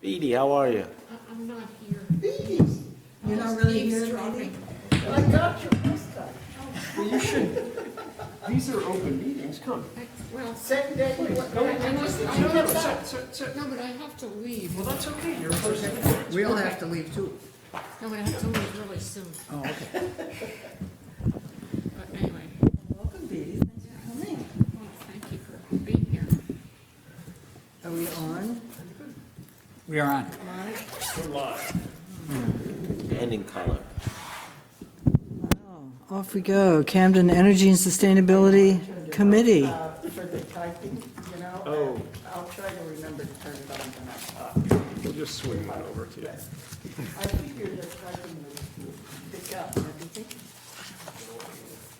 Edie, how are you? I'm not here. These, you're not really here, Eavesdropping. Edie? I got your postcard. Well, you should, these are open meetings, come. Well, Same day you went. I must, I No, no, have to, sit. no, but I have to leave. Well, that's okay, you're first. We all have to leave too. No, I have to leave really soon. Oh, okay. But anyway, Welcome, Edie, thanks for coming. well, thank you for being here. Are we on? We are on. We're live. And in color. Oh, off we go. Camden Energy and Sustainability Committee. For the typing, you know? Oh. I'll try to remember to turn it on when I talk. We'll just swing that over to you. I figured that typing would pick up everything.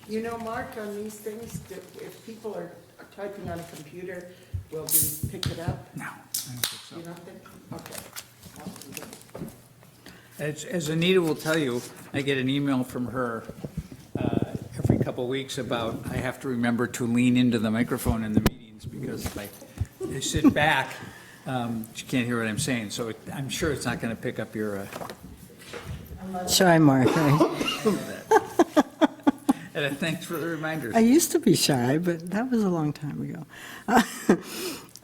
You know, Mark, on these things, if people are typing on a computer, will we pick it up? No, I don't think You so. don't think? Okay. I'll do that. As Anita will tell you, I get an email from her every couple of weeks about, I have to remember to lean into the microphone in the meetings because if I sit back, she can't hear what I'm saying. So I'm sure it's not going to pick up your, Shy Mark, right? and thanks for the reminder. I used to be shy, but that was a long time ago.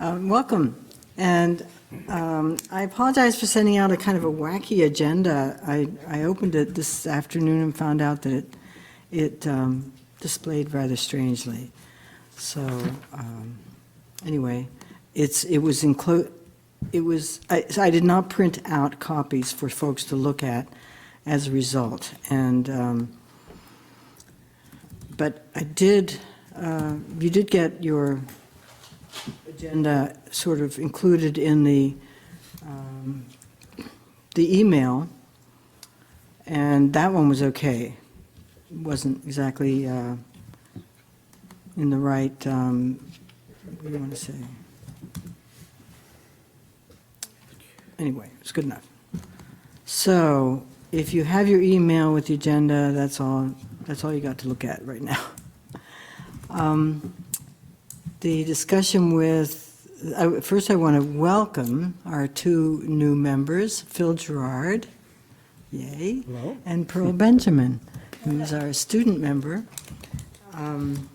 Welcome. And I apologize for sending out a kind of a wacky agenda. I opened it this afternoon and found out that it displayed rather strangely. So anyway, I did not print out copies for folks to look at as a result. And but I did, you did get your agenda sort of included in the email, and that one was okay. It wasn't exactly in the right, what do you want to say? Anyway, it's good enough. So if you have your email with the agenda, that's all you got to look at right now. The discussion first I want to welcome our two new members, Phil Gerard, yay, Hello. and Pearl Benjamin, who is our student member. I'm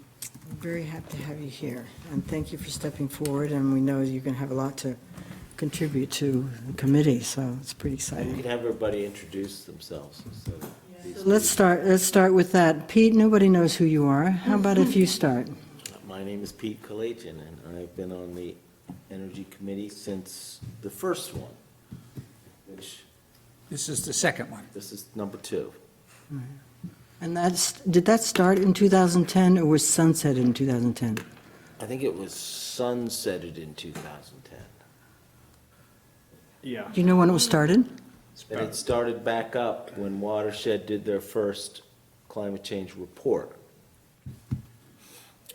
very happy to have you here, and thank you for stepping forward, and we know you're going to have a lot to contribute to the committee, so it's pretty You exciting. can have everybody introduce themselves. So these Let's start with that. Pete, nobody knows who you are. How about if you start? My name is Pete Kalajian, and I've been on the Energy Committee since the first one, which This is the second one. this is number 2. And did that start in 2010 or was sunset in 2010? I think it was sunsetted in 2010. Yeah. Do you know when it was started? And it started back up when Watershed did their first climate change report.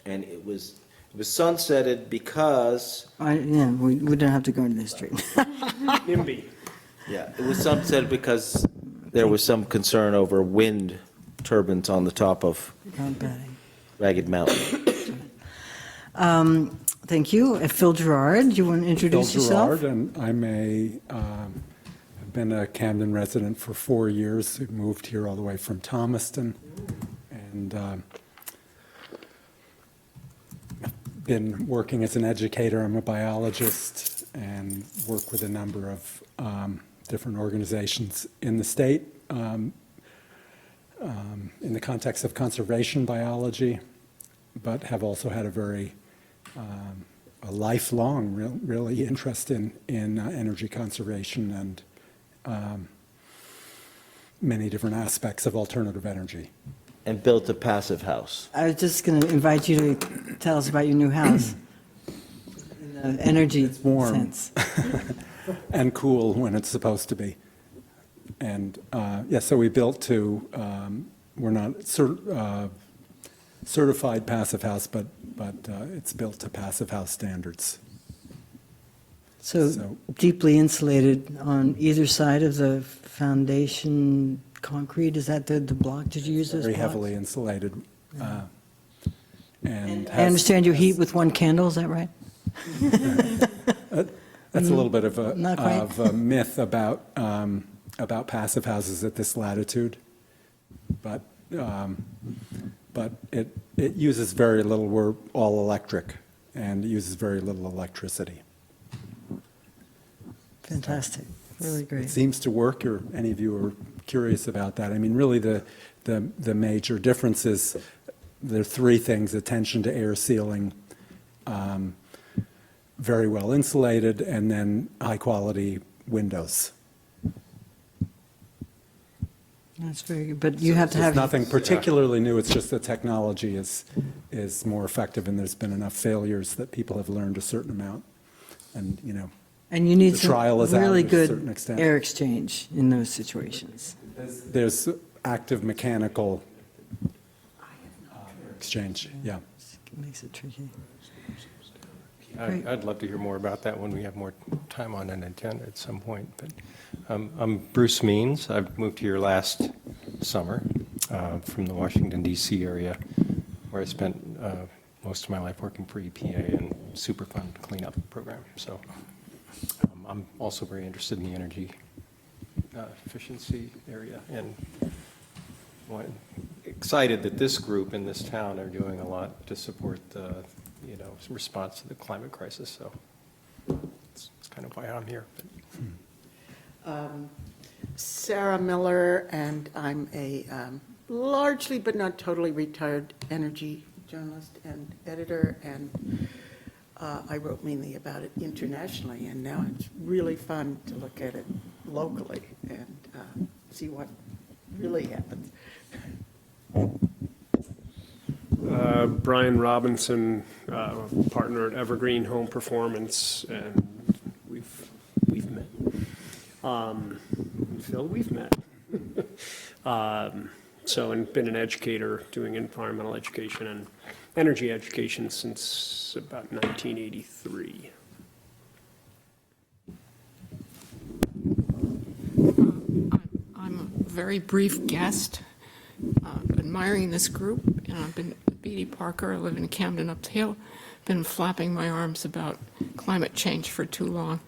And it was sunsetted because, Yeah, we don't have to go into history. NIMBY. yeah, it was sunsetted because there was some concern over wind turbines on the top of Not bad. Ragged Mountain. Thank you. Phil Gerard, do you want to introduce Phil yourself? Gerard, and I've been a Camden resident for 4 years. I moved here all the way from Thomaston, and I've been working as an educator. I'm a biologist and work with a number of different organizations in the state in the context of conservation biology, but have also had a lifelong, really interest in energy conservation and many different aspects of alternative energy. And built a passive house. I was just going to invite you to tell us about your new house. In the energy warm. sense. And cool when it's supposed to be. And so we built to, we're not certified passive house, but it's built to passive house standards. So deeply insulated on either side of the foundation concrete, is that the block? Did you use those Very blocks? heavily insulated. And I understand you heat with one candle, is that right? That's a little bit of Not quite. a myth about passive houses at this latitude. But it uses very little, we're all electric, and it uses very little electricity. Fantastic, really It great. seems to work, or any of you are curious about that. I mean, really, the major difference is there are three things: attention to air sealing, very well insulated, and then high-quality windows. That's very good, but you have to have. It's nothing particularly new, it's just the technology is more effective, and there's been enough failures that people have learned a certain amount. And, you know, And you need the some trial is out really to a certain good extent. air exchange in those situations. there's active mechanical exchange, yeah. Makes it tricky. I'd love to hear more about that when we have more time on an agenda at some point. But I'm Bruce Means. I've moved here last summer from the Washington, D.C. area, where I spent most of my life working for EPA and Superfund cleanup program. So I'm also very interested in the energy efficiency area, and excited that this group in this town are doing a lot to support the response to the climate crisis. So it's kind of why I'm here. Sarah Miller, and I'm a largely but not totally retired energy journalist and editor, and I wrote mainly about it internationally, and now it's really fun to look at it locally and see what really happens. Brian Robinson, partner at Evergreen Home Performance, and we've met. Phil, we've met. And been an educator doing environmental education and energy education since about 1983. I'm a very brief guest, admiring this group, and I've been Beatty Parker. I live in Camden uphill. Been flapping my arms about climate change for too long.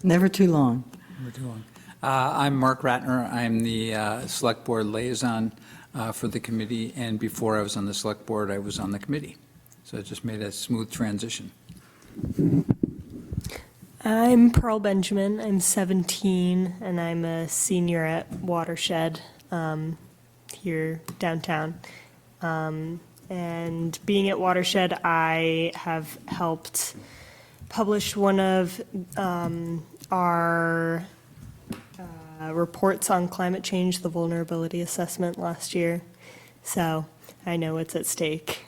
Never too long. We're doing. I'm Mark Ratner. I'm the Select Board Liaison for the committee, and before I was on the Select Board, I was on the committee. So it just made a smooth transition. I'm Pearl Benjamin. I'm 17, and I'm a senior at Watershed here downtown. And being at Watershed, I have helped publish one of our reports on climate change, the vulnerability assessment last year. So I know it's at stake,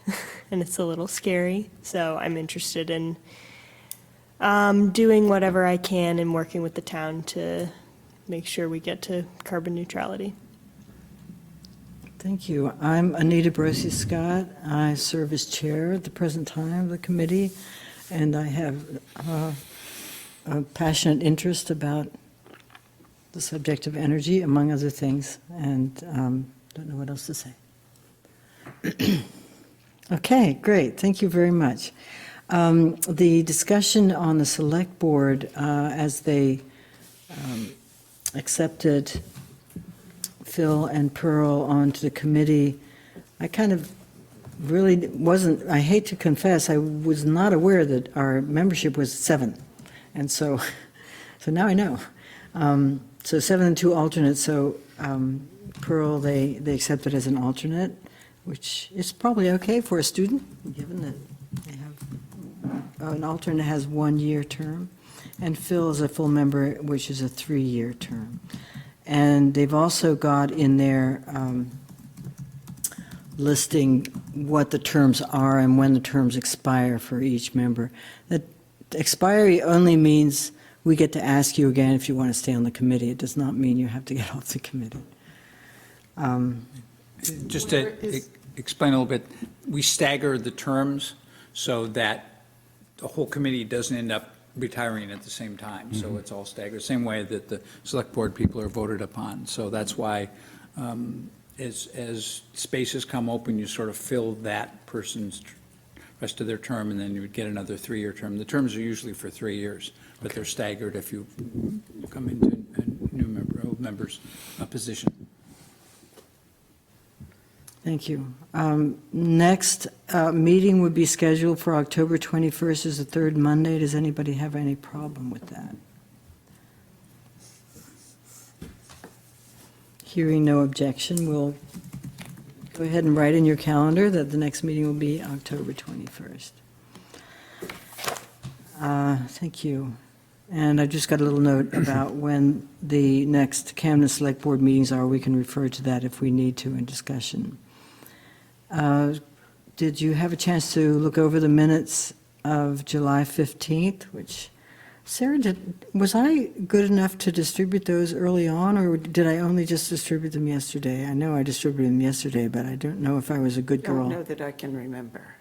and it's a little scary. So I'm interested in doing whatever I can and working with the town to make sure we get to carbon neutrality. Thank you. I'm Anita Brosi Scott. I serve as chair at the present time of the committee, and I have a passionate interest about the subject of energy, among other things, and don't know what else to say. Okay, great. Thank you very much. The discussion on the select board as they accepted Phil and Pearl onto the committee, I kind of really wasn't, I hate to confess, I was not aware that our membership was 7. And so now I know. So 7 and 2 alternates, so Pearl, they accepted as an alternate, which is probably okay for a student, given that they have, an alternate has 1-year term, and Phil is a full member, which is a 3-year term. And they've also got in their listing what the terms are and when the terms expire for each member. That expiry only means we get to ask you again if you want to stay on the committee. It does not mean you have to get off the committee. Just to explain a little bit, we stagger the terms so that the whole committee doesn't end up retiring at the same time. So it's all staggered, same way that the select board people are voted upon. So that's why as spaces come open, you sort of fill that person's rest of their term, and then you would get another 3-year term. The terms are usually for 3 years, but they're staggered if you come into a new member's position. Thank you. Next meeting would be scheduled for October 21st as the third Monday. Does anybody have any problem with that? Hearing no objection, we'll go ahead and write in your calendar that the next meeting will be October 21st. Thank you. And I just got a little note about when the next Camden Select Board meetings are. We can refer to that if we need to in discussion. Did you have a chance to look over the minutes of July 15th, which, Sarah, was I good enough to distribute those early on, or did I only just distribute them yesterday? I know I distributed them yesterday, but I don't know if I was a good I don't girl. know that I can remember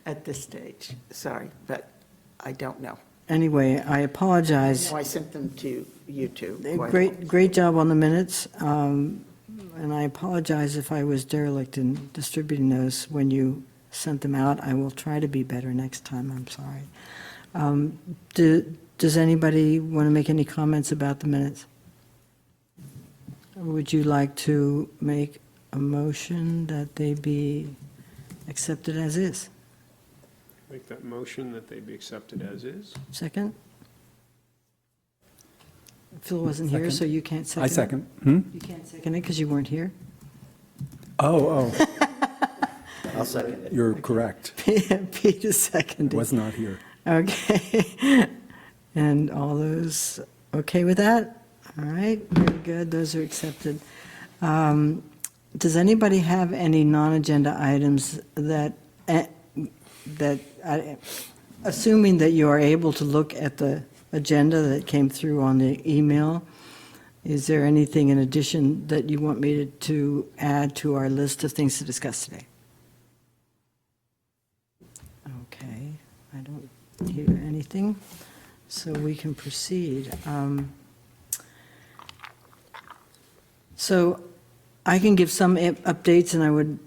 at this stage. Sorry, but I don't know. Anyway, I apologize. No, I sent them to you two. quite Great job on the minutes, and I apologize if I was derelict in distributing those when you sent them out. I will try to be better next time, I'm sorry. Does anybody want to make any comments about the minutes? Or would you like to make a motion that they be accepted as is? Make that motion that they be accepted as is. Second? Phil wasn't here, so you can't second I it? second. You can't second it because you weren't here? Oh, I'll second it. you're correct. Peter seconded. Was not here. Okay. And all those okay with that? All right, very good, those are accepted. Does anybody have any non-agenda items that, assuming that you are able to look at the agenda that came through on the email, is there anything in addition that you want me to add to our list of things to discuss today? Okay, I don't hear anything, so we can proceed. So I can give some updates, and I would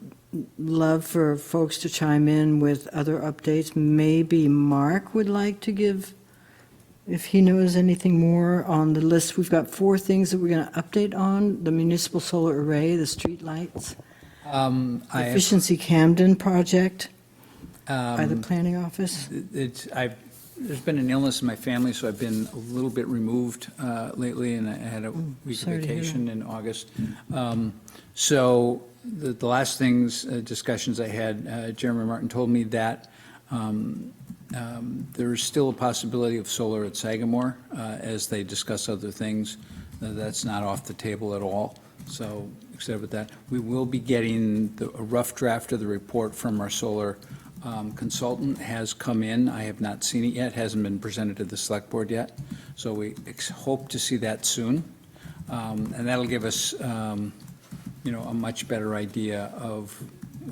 love for folks to chime in with other updates. Maybe Mark would like to give, if he knows anything more on the list. We've got 4 things that we're going to update on: the municipal solar array, the street lights, Efficiency Camden project by the planning office. There's been an illness in my family, so I've been a little bit removed lately, and I had a week of sorry to hear vacation in August. So the last things, discussions I had, Jeremy Martin told me that there's still a possibility of solar at Sagamore as they discuss other things. That's not off the table at all, so excited with that. We will be getting a rough draft of the report from our solar consultant. Has come in. I have not seen it yet, hasn't been presented to the select board yet, so we hope to see that soon. And that'll give us, a much better idea of.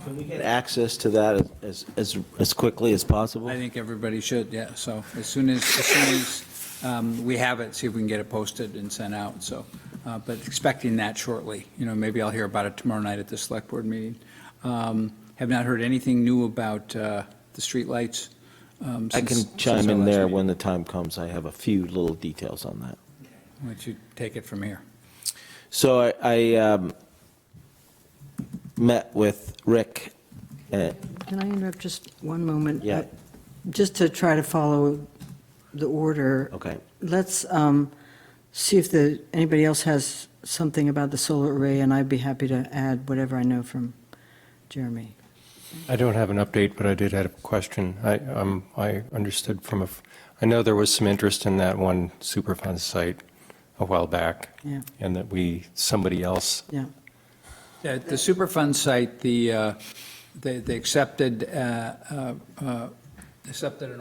Can we get access to that as quickly as possible? I think everybody should, yeah, so as soon as we have it, see if we can get it posted and sent out, so, but expecting that shortly, maybe I'll hear about it tomorrow night at the select board meeting. Have not heard anything new about the streetlights. I can chime in there when the time comes. I have a few little details on that. Why don't you take it from here? So I met with Rick. Can I interrupt just one moment? Yeah. Just to try to follow the order. Okay. Let's see if anybody else has something about the solar array, and I'd be happy to add whatever I know from Jeremy. I don't have an update, but I did have a question. I understood I know there was some interest in that one Superfund site a while back. Yeah. And that somebody else. Yeah. At the Superfund site, they accepted an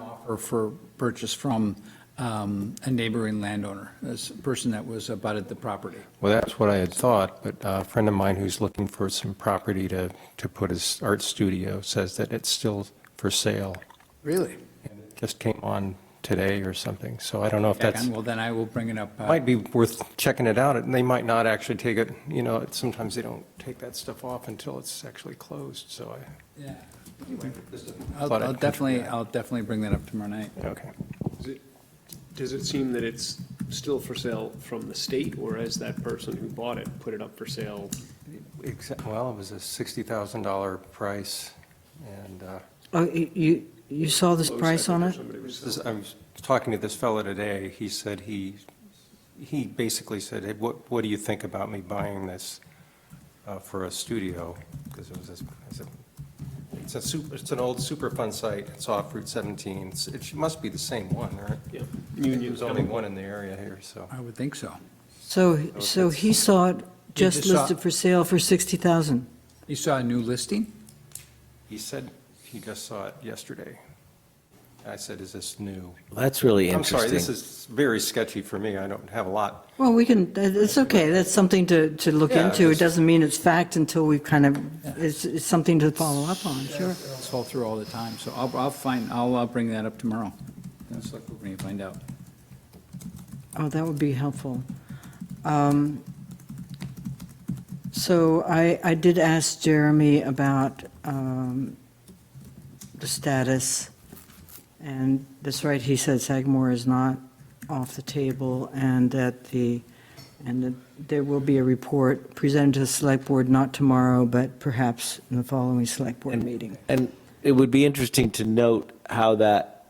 offer for purchase from a neighboring landowner, a person that was abutted the property. Well, that's what I had thought, but a friend of mine who's looking for some property to put his art studio says that it's still for sale. Really? And it just came on today or something, so I don't know if that's. Well, then I will bring it up. Might be worth checking it out, and they might not actually take it, sometimes they don't take that stuff off until it's actually closed, so Yeah. I'll definitely bring that up tomorrow night. Okay. Does it seem that it's still for sale from the state, or has that person who bought it put it up for sale? Well, it was a $60,000 price, and Oh, you saw this price on it? I was talking to this fellow today. He said he basically said, hey, what do you think about me buying this for a studio? Because it was it's an old Superfund site. It's off Route 17. It must be the same one, right? Yeah. There's only one in the area here, so. I would think so. So he saw it just just saw- listed for sale for 60,000. You saw a new listing? He said he just saw it yesterday. I said, is this new? That's really I'm interesting. sorry, this is very sketchy for me. I don't have a lot. Well, it's okay, that's something to look Yeah, into. It just- doesn't mean it's fact until we've kind of, it's something to follow up on, sure. It's fall through all the time, so I'll bring that up tomorrow. That's like we're going to find out. Oh, that would be helpful. So I did ask Jeremy about the status, and that's right, he said Sagamore is not off the table, and that there will be a report presented to the select board, not tomorrow, but perhaps in the following select board meeting. And it would be interesting to note how that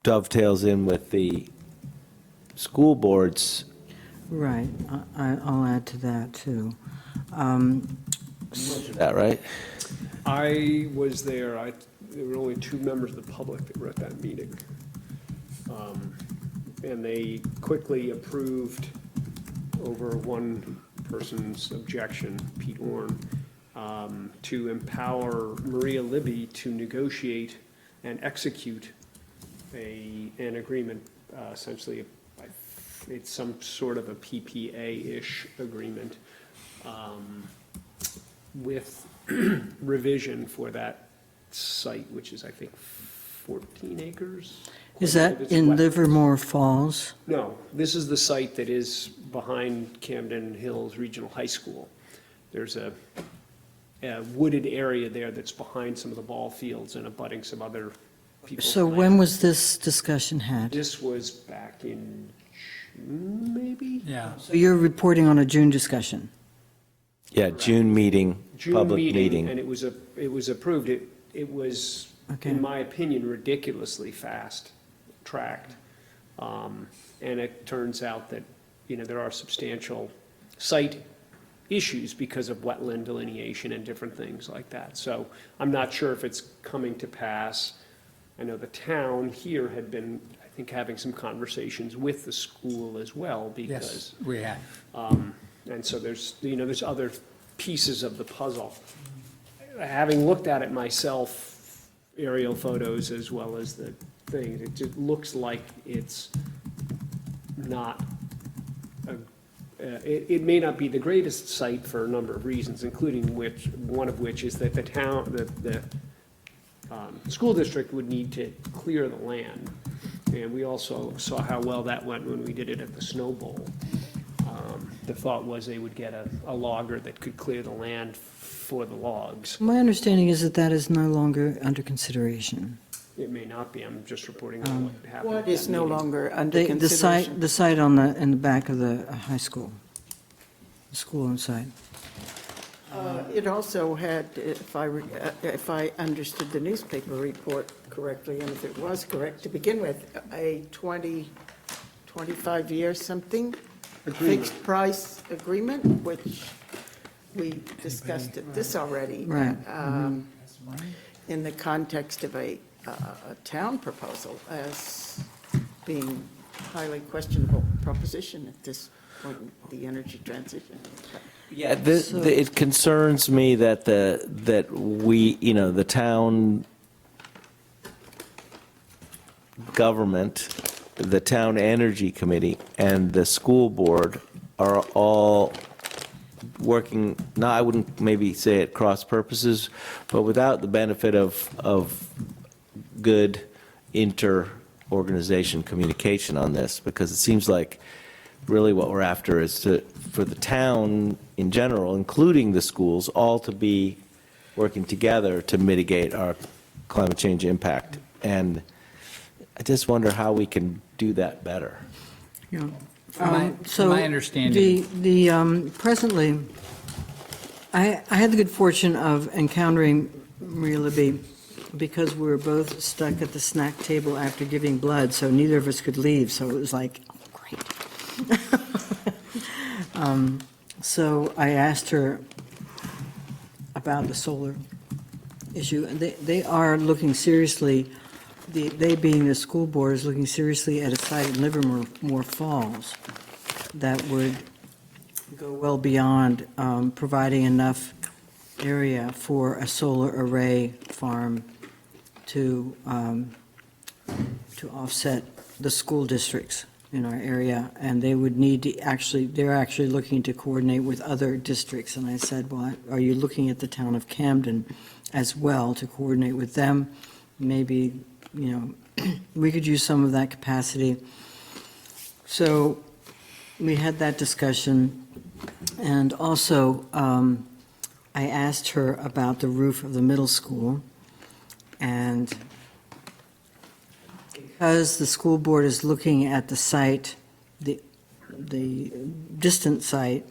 dovetails in with the school board's. Right, I'll add to that, too. That, right? I was there. There were only 2 members of the public that were at that meeting. And they quickly approved, over one person's objection, Pete Orn, to empower Maria Libby to negotiate and execute an agreement, essentially, it's some sort of a PPA-ish agreement, with revision for that site, which is, I think, 14 acres. Is that It's in wet. Livermore Falls? No, this is the site that is behind Camden Hills Regional High School. There's a wooded area there that's behind some of the ball fields and abutting some other people's So land. when was this discussion had? This was back in June, maybe? Yeah. So you're reporting on a June discussion? Yeah, June meeting, June public And meeting. it was approved. It was, Okay. in my opinion, ridiculously fast-tracked. And it turns out that, there are substantial site issues because of wetland delineation and different things like that. So I'm not sure if it's coming to pass. I know the town here had been, I think, having some conversations with the school as well, because, Yes, we have. and so there's other pieces of the puzzle. Having looked at it myself, aerial photos as well as the thing, it just looks like it's not, it may not be the greatest site for a number of reasons, including one of which is that the school district would need to clear the land. And we also saw how well that went when we did it at the Snow Bowl. The thought was they would get a logger that could clear the land for the logs. My understanding is that is no longer under consideration. It may not be, I'm just reporting on what happened. What at is that no meeting. longer under The consideration? site in the back of the high school, the school site. It also had, if I understood the newspaper report correctly, and if it was correct to begin with, a 25-year something, fixed price agreement, which we discussed at this already. Right. In the context of a town proposal as being highly questionable proposition at this point in the energy transition. Yeah, it concerns me that we, the town government, the town energy committee, and the school board are all working, no, I wouldn't maybe say at cross purposes, but without the benefit of good inter-organization communication on this, because it seems like really what we're after is for the town in general, including the schools, all to be working together to mitigate our climate change impact. And I just wonder how we can do that better. Yeah. From my understanding. Presently, I had the good fortune of encountering Maria Libby because we were both stuck at the snack table after giving blood, so neither of us could leave, so it was like, oh, great. So I asked her about the solar issue, and they are looking seriously, they being the school board is looking seriously at a site in Livermore Falls that would go well beyond providing enough area for a solar array farm to offset the school districts in our area, and they would need to they're actually looking to coordinate with other districts. And I said, well, are you looking at the town of Camden as well to coordinate with them? Maybe, we could use some of that capacity. So we had that discussion, and also I asked her about the roof of the middle school, and because the school board is looking at the site, the distant site,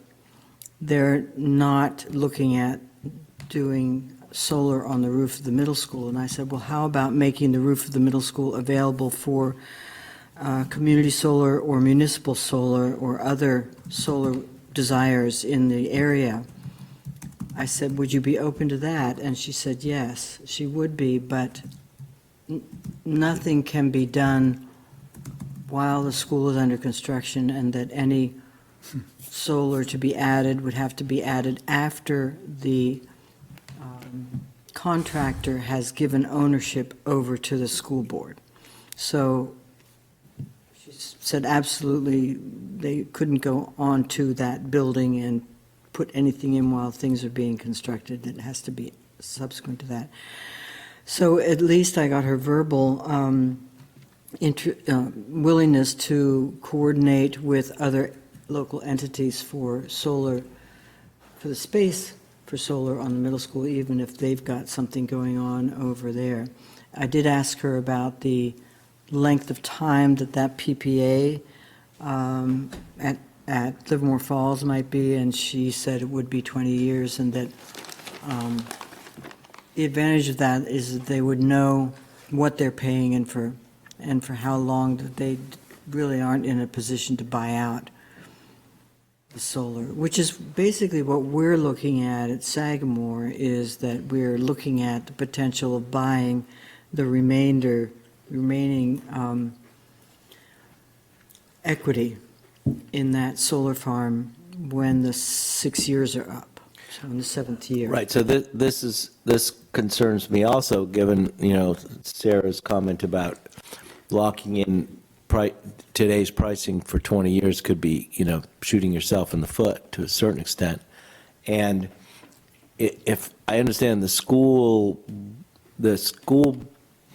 they're not looking at doing solar on the roof of the middle school. And I said, well, how about making the roof of the middle school available for community solar or municipal solar or other solar desires in the area? I said, would you be open to that? And she said, yes, she would be, but nothing can be done while the school is under construction, and that any solar to be added would have to be added after the contractor has given ownership over to the school board. So she said absolutely they couldn't go on to that building and put anything in while things are being constructed. It has to be subsequent to that. So at least I got her verbal willingness to coordinate with other local entities for solar, for the space for solar on the middle school, even if they've got something going on over there. I did ask her about the length of time that PPA at Livermore Falls might be, and she said it would be 20 years, and that the advantage of that is that they would know what they're paying and for how long, that they really aren't in a position to buy out the solar, which is basically what we're looking at Sagamore, is that we're looking at the potential of buying the remaining equity in that solar farm when the 6 years are up, so in the 7th year. Right, so this concerns me also, given, Sarah's comment about locking in today's pricing for 20 years could be, shooting yourself in the foot to a certain extent. And if I understand the school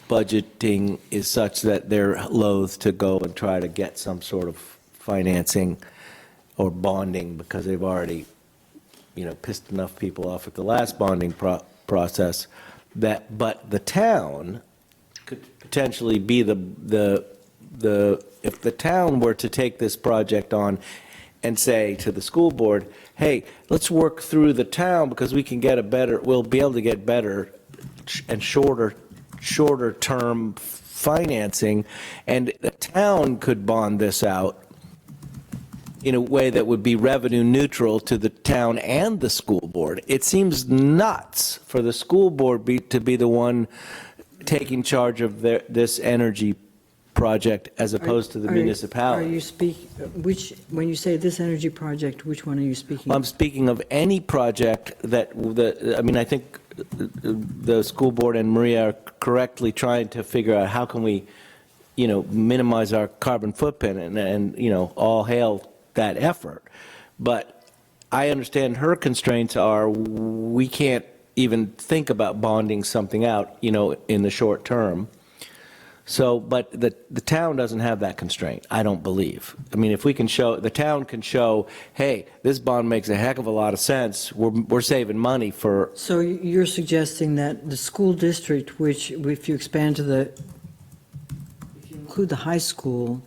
budgeting is such that they're loath to go and try to get some sort of financing or bonding because they've already, pissed enough people off at the last bonding process, but the town could potentially be if the town were to take this project on and say to the school board, hey, let's work through the town because we'll be able to get better and shorter term financing, and the town could bond this out in a way that would be revenue neutral to the town and the school board. It seems nuts for the school board to be the one taking charge of this energy project as opposed to the municipality. Are you when you say this energy project, which one are you speaking of? I'm speaking of any project I think the school board and Maria are correctly trying to figure out how can we, minimize our carbon footprint and all hail that effort. But I understand her constraints are we can't even think about bonding something out, in the short term. So, but the town doesn't have that constraint, I don't believe. I mean, if we can show, the town can show, hey, this bond makes a heck of a lot of sense, we're saving money for, So you're suggesting that the school district, which if you expand to if you include the high school,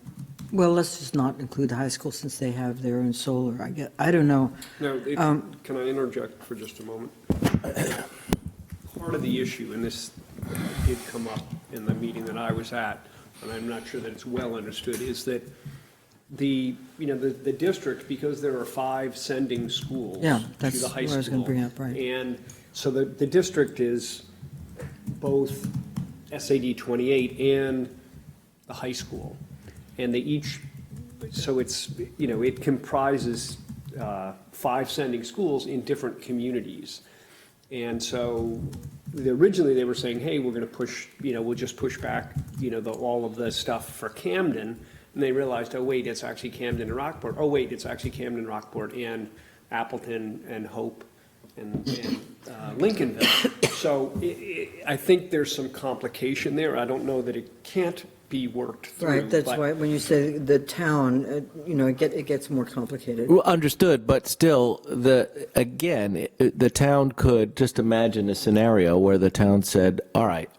well, let's just not include the high school since they have their own solar, I don't know. Now, can I interject for just a moment? Part of the issue, and this did come up in the meeting that I was at, and I'm not sure that it's well understood, is that the district, because there are 5 sending schools Yeah, to that's the high what I was gonna school, bring up, right. and so the district is both SAD 28 and the high school. And they each, so it's, it comprises 5 sending schools in different communities. And so originally they were saying, hey, we're going to push, we'll just push back, all of the stuff for Camden. And they realized, oh, wait, it's actually Camden and Rockport. Oh, wait, it's actually Camden, Rockport, and Appleton and Hope and Lincolnville. So I think there's some complication there. I don't know that it can't be worked through. Right, that's but- why, when you say the town, it gets more complicated. well, understood, but still, the town could, just imagine a scenario where the town said, all right,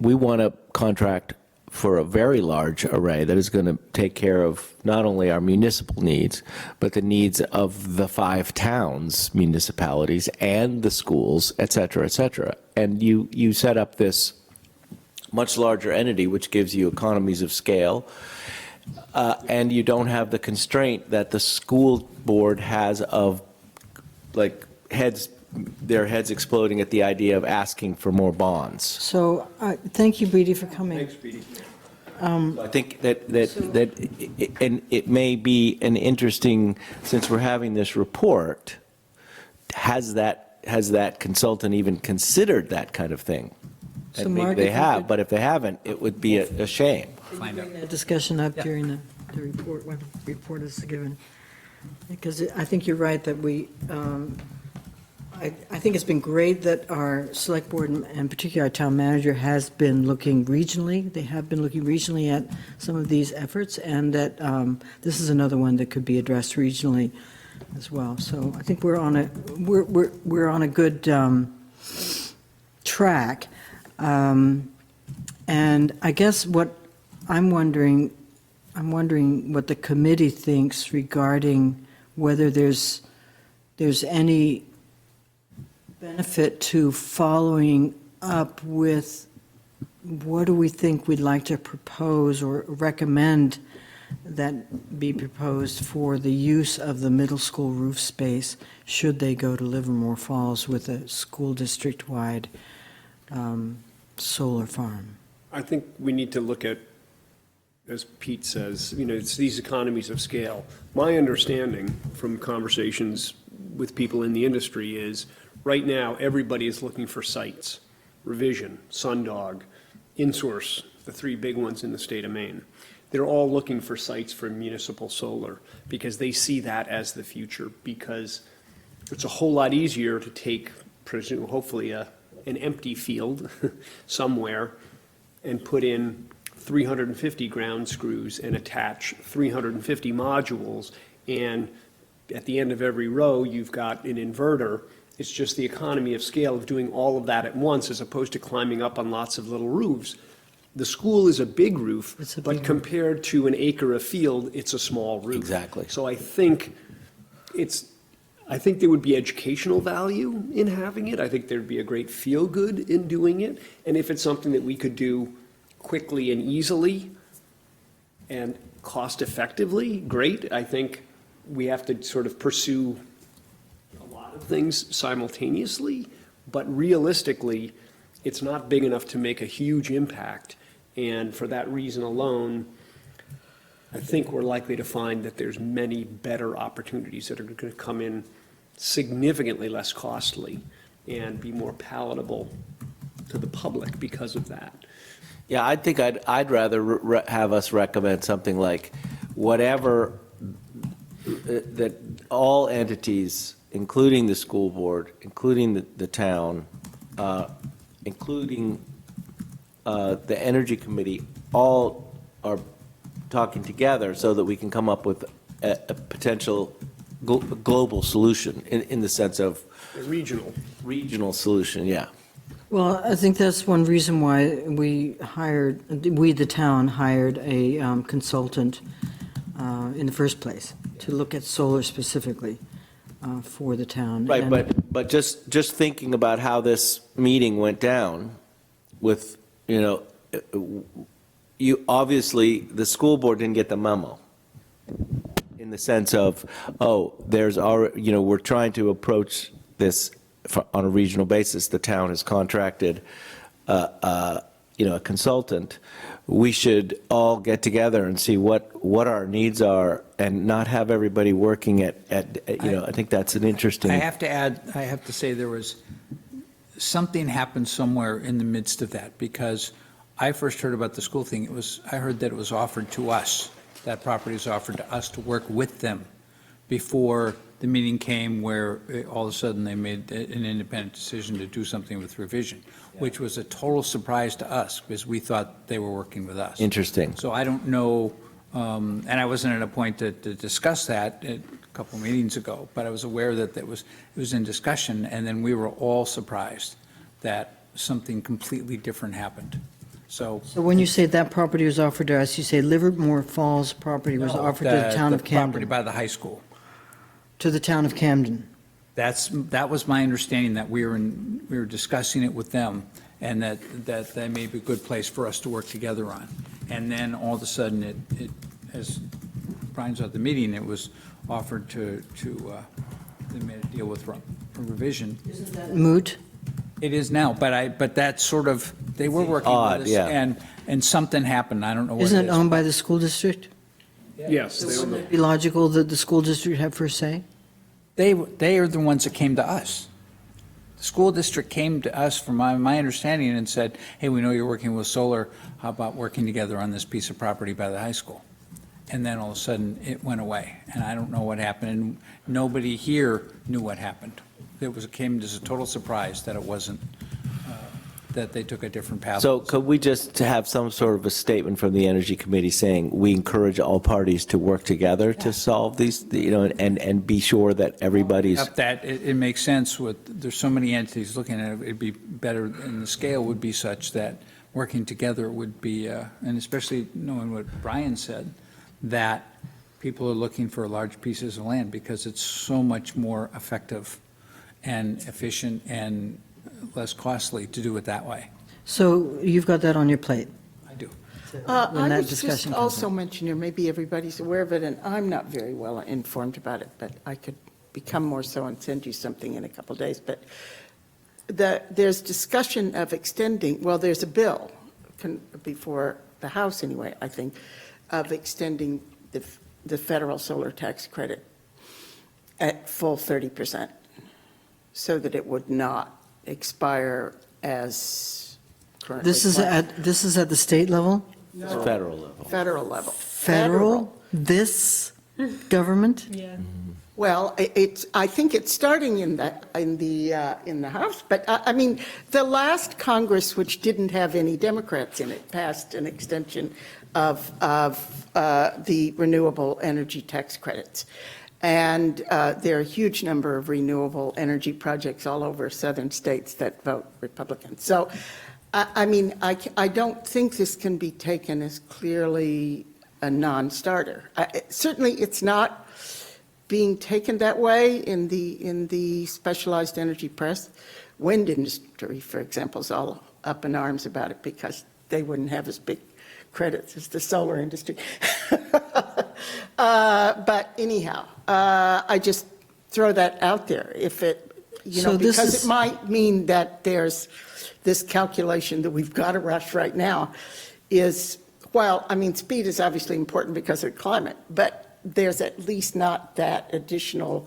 we want to contract for a very large array that is going to take care of not only our municipal needs, but the needs of the 5 towns, municipalities, and the schools, et cetera, et cetera. And you set up this much larger entity, which gives you economies of scale, and you don't have the constraint that the school board has of, like, their heads exploding at the idea of asking for more bonds. So, thank you, Brady, for coming. Thanks, Petey. I think and it may be an interesting, since we're having this report, has that consultant even considered that kind is thing? So And maybe Mark, they if you have, could- but if they haven't, it would be a shame. Find out. That discussion up during the report, when the report is given. Because I think you're right that I think it's been great that our select board, and particularly our town manager, has been looking regionally. They have been looking regionally at some of these efforts, and that this is another one that could be addressed regionally as well. So I think we're on a good track. And I guess what I'm wondering what the committee thinks regarding whether there's any benefit to following up with what do we think we'd like to propose or recommend that be proposed for the use of the middle school roof space should they go to Livermore Falls with a school district-wide solar farm. I think we need to look at, as Pete says, it's these economies of scale. My understanding from conversations with people in the industry is right now, everybody is looking for sites. Revision, Sundog, InSource, the 3 big ones in the state of Maine. They're all looking for sites for municipal solar because they see that as the future, because it's a whole lot easier to take, hopefully, an empty field somewhere and put in 350 ground screws and attach 350 modules, and at the end of every row, you've got an inverter. It's just the economy of scale of doing all of that at once as opposed to climbing up on lots of little roofs. The school is a big roof, It's a but big compared to an acre of field, it's a small roof. Exactly. So I think there would be educational value in having it. I think there'd be a great feel-good in doing it. And if it's something that we could do quickly and easily and cost-effectively, great. I think we have to sort of pursue a lot of things simultaneously, but realistically, it's not big enough to make a huge impact. And for that reason alone, I think we're likely to find that there's many better opportunities that are going to come in significantly less costly and be more palatable to the public because of that. Yeah, I think I'd rather have us recommend something like whatever, that all entities, including the school board, including the town, including the Energy Committee all are talking together so that we can come up with a potential global solution in the sense of regional solution, yeah. Well, I think that's one reason why we, the town, hired a consultant in the first place, to look at solar specifically for the town. Right, And- but just thinking about how this meeting went down with, you, obviously, the school board didn't get the memo in the sense of, there's already, we're trying to approach this on a regional basis. The town has contracted, a consultant. We should all get together and see what our needs are and not have everybody working at I think that's an interesting. I have to say there was, something happened somewhere in the midst of that, because I first heard about the school thing. I heard that it was offered to us, that property was offered to us to work with them before the meeting came where all of a sudden they made an independent decision to do something with revision, which was a total surprise to us because we thought they were working with us. Interesting. So I don't know, and I wasn't at a point to discuss that a couple meetings ago, but I was aware that it was in discussion, and then we were all surprised that something completely different happened. So when you say that property was offered to us, you say Livermore Falls property was offered to the town of The property Camden? by the high school. To the town of Camden? That was my understanding, that we were discussing it with them, and that may be a good place for us to work together on. And then all of a sudden, it as Brian's at the meeting, it was offered to they made a deal with revision. Isn't that moot? It is now, but that's sort of, they were working Odd, with us, yeah. and something happened, I don't know what it is. Isn't it owned by the school district? Yes, they Wouldn't own it be logical that the school district have first say? They are the ones that came to us. The school district came to us, from my understanding, and said, hey, we know you're working with solar, how about working together on this piece of property by the high school? And then all of a sudden, it went away, and I don't know what happened, and nobody here knew what happened. It came as a total surprise that it wasn't, that they took a different path. So could we just have some sort of a statement from the Energy Committee saying, we encourage all parties to work together to solve these, and be sure that everybody's. Up that, it makes sense there's so many entities looking at it, it'd be better, and the scale would be such that working together would be, and especially knowing what Brian said, that people are looking for large pieces of land because it's so much more effective and efficient and less costly to do it that way. So you've got that on your plate? I do. when I that was just discussion comes also up. mention here, maybe everybody's aware of it, and I'm not very well informed about it, but I could become more so and send you something in a couple of days. But there's discussion of extending, well, there's a bill before the House anyway, I think, of extending the federal solar tax credit at full 30%, so that it would not expire as currently. This is at the state level? No. Federal level. Federal level. Federal? This government? Yeah. Well, I think it's starting in the House, but I mean, the last Congress, which didn't have any Democrats in it, passed an extension of the renewable energy tax credits. And there are a huge number of renewable energy projects all over southern states that vote Republican. So, I mean, I don't think this can be taken as clearly a non-starter. Certainly, it's not being taken that way in the specialized energy press. Wind industry, for example, is all up in arms about it because they wouldn't have as big credits as the solar industry. But anyhow, I just throw that out there. If it, because it might mean that there's this calculation that we've got to rush right now is, well, I mean, speed is obviously important because of climate, but there's at least not that additional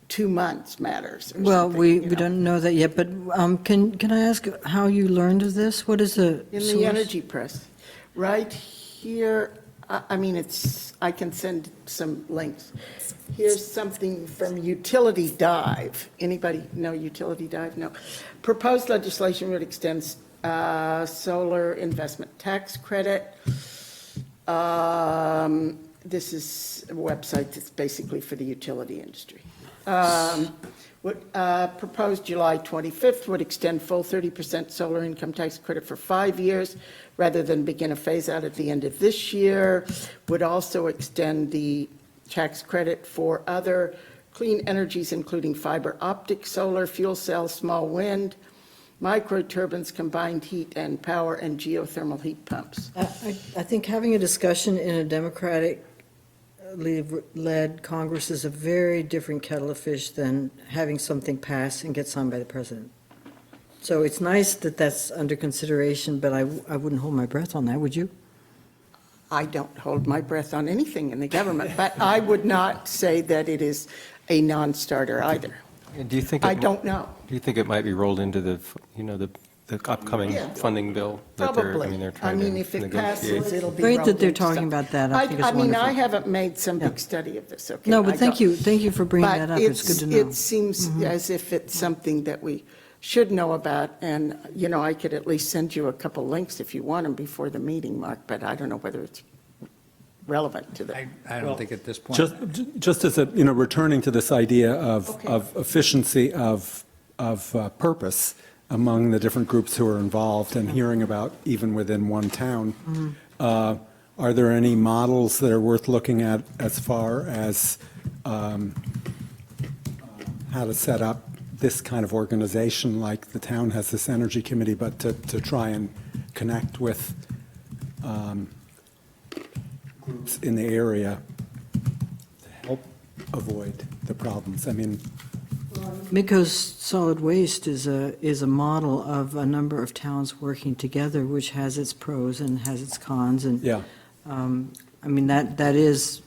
2 months matters. Or Well, something, we don't know that yet, but can I ask how you learned of this? What is the In source? the energy press, right here, I mean, I can send some links. Here's something from Utility Dive. Anybody know Utility Dive? No. Proposed legislation would extend solar investment tax credit. This is a website that's basically for the utility industry. Proposed July 25th would extend full 30% solar income tax credit for 5 years rather than begin a phase out at the end of this year. Would also extend the tax credit for other clean energies, including fiber optic solar, fuel cells, small wind, microturbines, combined heat and power, and geothermal heat pumps. I think having a discussion in a Democratic-led Congress is a very different kettle of fish than having something pass and get signed by the president. So it's nice that that's under consideration, but I wouldn't hold my breath on that, would you? I don't hold my breath on anything in the government, but I would not say that it is a non-starter either. Do you think? I don't know. Do you think it might be rolled into the upcoming Yeah. funding bill? That they're Probably. trying to If it negotiate? passes, it'll be. Great rolled that they're into talking something. about that. I think it's I wonderful. haven't made some Yeah. big study of this, okay? No, but I thank don't. you for bringing that up. It's good to know. It seems as if it's something that we should know about, and, I could at least send you a couple links if you want them before the meeting, Mark, but I don't know whether it's relevant to the. I don't think at this point. Just as returning to this idea of Okay. efficiency of purpose among the different groups who are involved and hearing about even within one town, are there any models that are worth looking at as far as how to set up this kind of organization, like the town has this energy committee, but to try and connect with groups in the area to help avoid the problems? I mean, Midcoast Solid Waste is a model of a number of towns working together, which has its pros and has its cons, and yeah, that is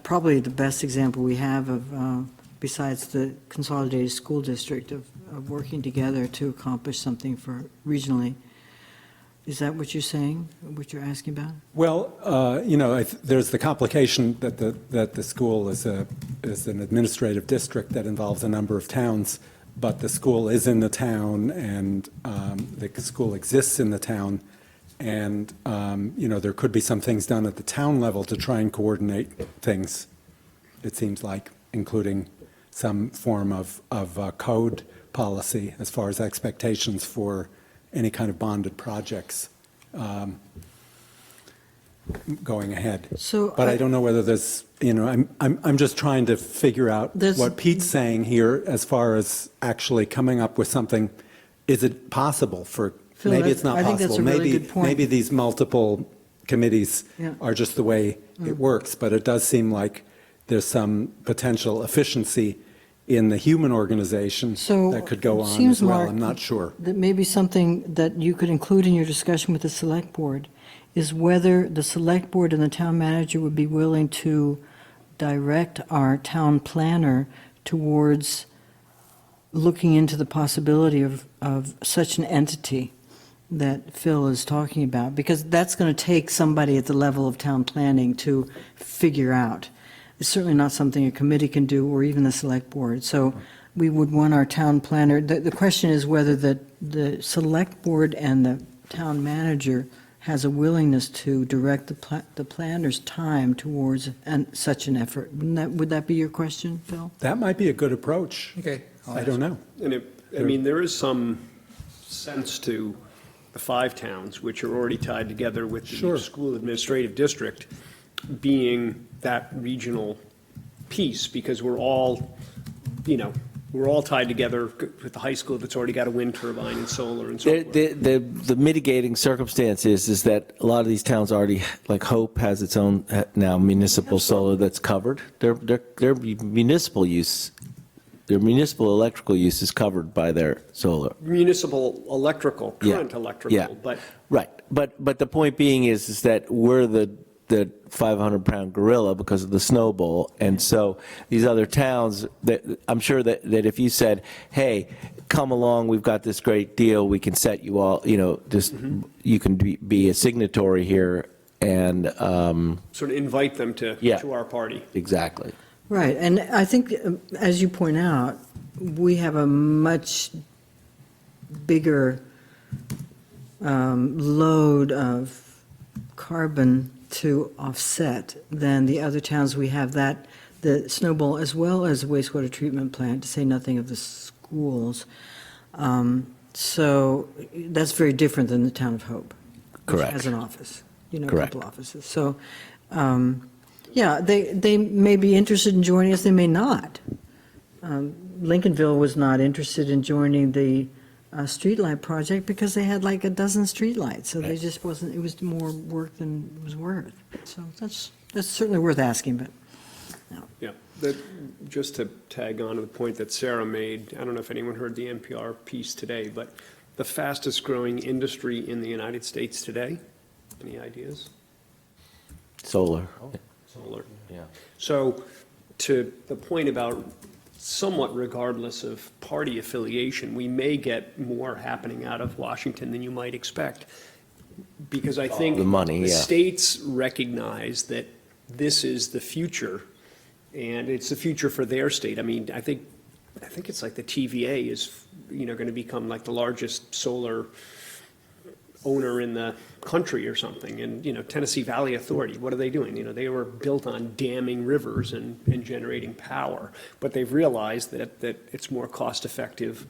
probably the best example we have of, besides the consolidated school district, of working together to accomplish something for regionally. Is that what you're saying, what you're asking about? well, there's the complication that the school is an administrative district that involves a number of towns, but the school is in the town, and the school exists in the town, and there could be some things done at the town level to try and coordinate things, it seems like, including some form of code policy as far as expectations for any kind of bonded projects going ahead. So But I don't know whether there's, I'm just trying to figure out There's- what Pete's saying here as far as actually coming up with something. Is it possible for, Phil, maybe it's not I think that's possible. a really Maybe good point. Maybe these multiple committees Yeah. are just the way it works, but it does seem like there's some potential efficiency in the human organization So that could go it on seems, as well. Mark, I'm not sure. that may be something that you could include in your discussion with the select board, is whether the select board and the town manager would be willing to direct our town planner towards looking into the possibility of such an entity that Phil is talking about, because that's going to take somebody at the level of town planning to figure out. It's certainly not something a committee can do, or even the select board. So we would want our town planner, the question is whether the select board and the town manager has a willingness to direct the planner's time towards such an effort. Would that be your question, Phil? That might be a good approach. Okay. I don't know. And there is some sense to the 5 towns, which are already tied together with the Sure. school administrative district, being that regional piece, because we're all tied together with the high school that's already got a wind turbine and solar and so forth. The mitigating circumstance is that a lot of these towns already, like Hope has its own now municipal solar that's covered. Their municipal use, their municipal electrical use is covered by their solar. Municipal electrical, current Yeah. electrical, but Right, but the point being is that we're the 500-pound gorilla because of the snowball, and so these other towns, that I'm sure that if you said, hey, come along, we've got this great deal, we can set you all, just, you can be a signatory here, and, sort of invite them to Yeah. our party. exactly. Right, and I think, as you point out, we have a much bigger load of carbon to offset than the other towns. We have that, the Snowball, as well as the wastewater treatment plant, to say nothing of the schools. So that's very different than the town of Hope. Which Correct. has an office, a Correct. couple offices. So, yeah, they may be interested in joining us, they may not. Lincolnville was not interested in joining the streetlight project because they had like a dozen streetlights, so they just wasn't, it was more work than it was worth. So that's certainly worth asking, but, no. Yeah, just to tag on to the point that Sarah made, I don't know if anyone heard the NPR piece today, but the fastest growing industry in the United States today, any ideas? Solar. Solar. Yeah. So to the point about somewhat regardless of party affiliation, we may get more happening out of Washington than you might expect. Because I think The money, the yeah. states recognize that this is the future, and it's the future for their state. I mean, I think it's like the TVA is, going to become like the largest solar owner in the country or something. And, Tennessee Valley Authority, what are they doing? They were built on damming rivers and generating power. But they've realized that it's more cost effective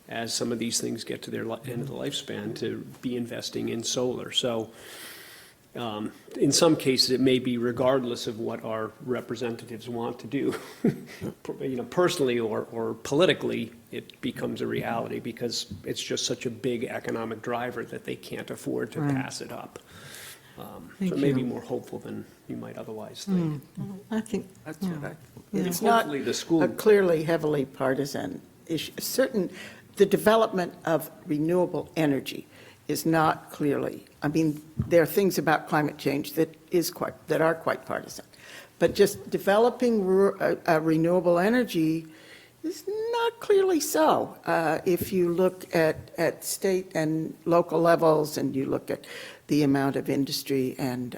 as some of these things get to their end of the lifespan to be investing in solar. So in some cases, it may be regardless of what our representatives want to do. Personally or politically, it becomes a reality because it's just such a big economic driver that they can't afford to Right. pass it up. So Thank it may be you. more hopeful than you might otherwise think. I think, That's yeah. what I. Yeah. It's not Hopefully the school- a clearly heavily partisan issue. The development of renewable energy is not clearly, there are things about climate change that are quite partisan. But just developing renewable energy is not clearly so. If you look at state and local levels and you look at the amount of industry and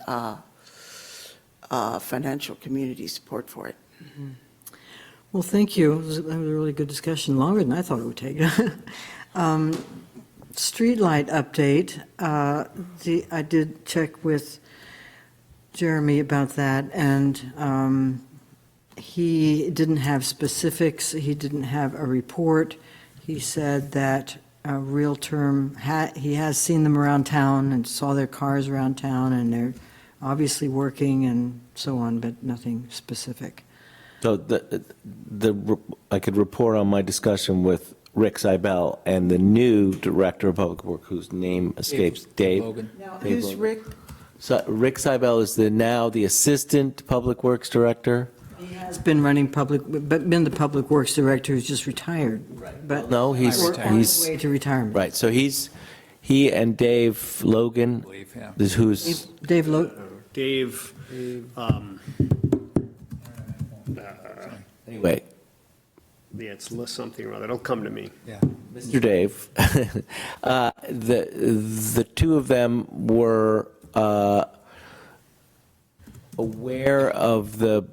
financial community support for it. Well, thank you. It was a really good discussion, longer than I thought it would take. Streetlight update. I did check with Jeremy about that, and he didn't have specifics. He didn't have a report. He said that Real Term, he has seen them around town and saw their cars around town, and they're obviously working and so on, but nothing specific. So I could report on my discussion with Rick Seibel and the new Director of Public Works, whose name escapes, Dave. Logan. Now, Dave who's Logan. Rick? So Rick Seibel is now the Assistant Public Works Director. He has been running been the Public Works Director who's just retired. But No, or on his way to retirement. right, so he and Dave Logan, believe, yeah. who's, Dave Dave, anyway, yeah, it's something or other. It'll come to me. Yeah. Mr. Dave, the two of them were aware of the,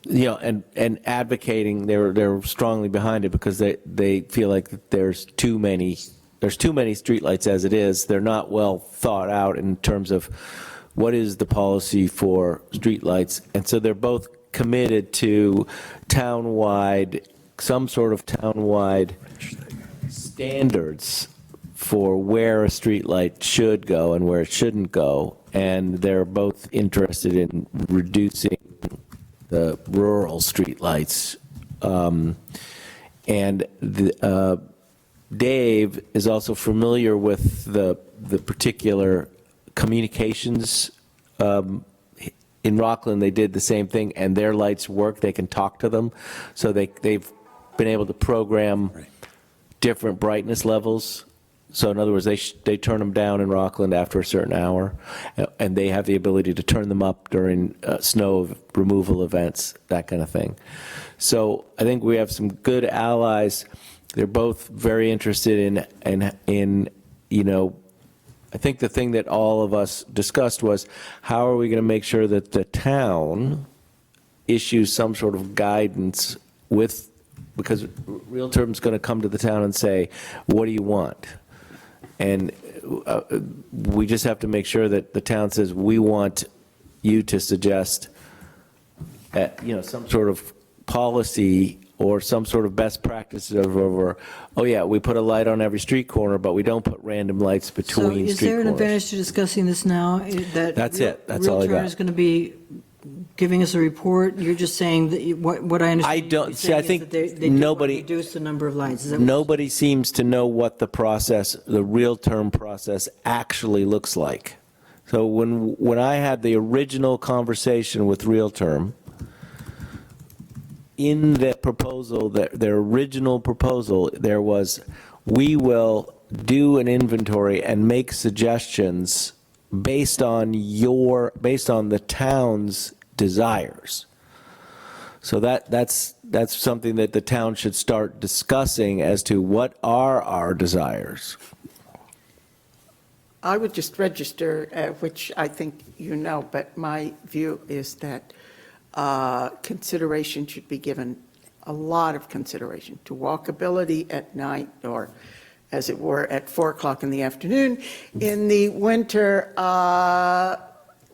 and advocating, they're strongly behind it because they feel like that there's too many streetlights as it is. They're not well thought out in terms of what is the policy for streetlights. And so they're both committed to some sort of townwide standards for where a streetlight should go and where it shouldn't go. And they're both interested in reducing the rural streetlights. Dave is also familiar with the particular communications. In Rockland, they did the same thing, and their lights work. They can talk to them. So they've been able to program different brightness levels. So in other words, they turn them down in Rockland after a certain hour, and they have the ability to turn them up during snow removal events, that kind of thing. So I think we have some good allies. They're both very interested in I think the thing that all of us discussed was, how are we going to make sure that the town issues some sort of guidance because Real Term's going to come to the town and say, what do you want? And we just have to make sure that the town says, we want you to suggest, some sort of policy or some sort of best practices over, oh yeah, we put a light on every street corner, but we don't put random lights So between is street there an corners. advantage to discussing this now? That's it. That's all I Realtor got. is going to be giving us a report? You're just saying that, what I understand. I don't- you're see, I saying is think that they do wanna nobody- reduce the number of lights. Is that what- Nobody seems to know what the process, the real term process actually looks like. So when I had the original conversation with Real Term, in the proposal, their original proposal, there was, we will do an inventory and make suggestions based on the town's desires. So that's something that the town should start discussing as to what are our desires. I would just register, which I think you know, but my view is that consideration should be given, a lot of consideration, to walkability at night, or as it were, at 4 o'clock in the afternoon. In the winter,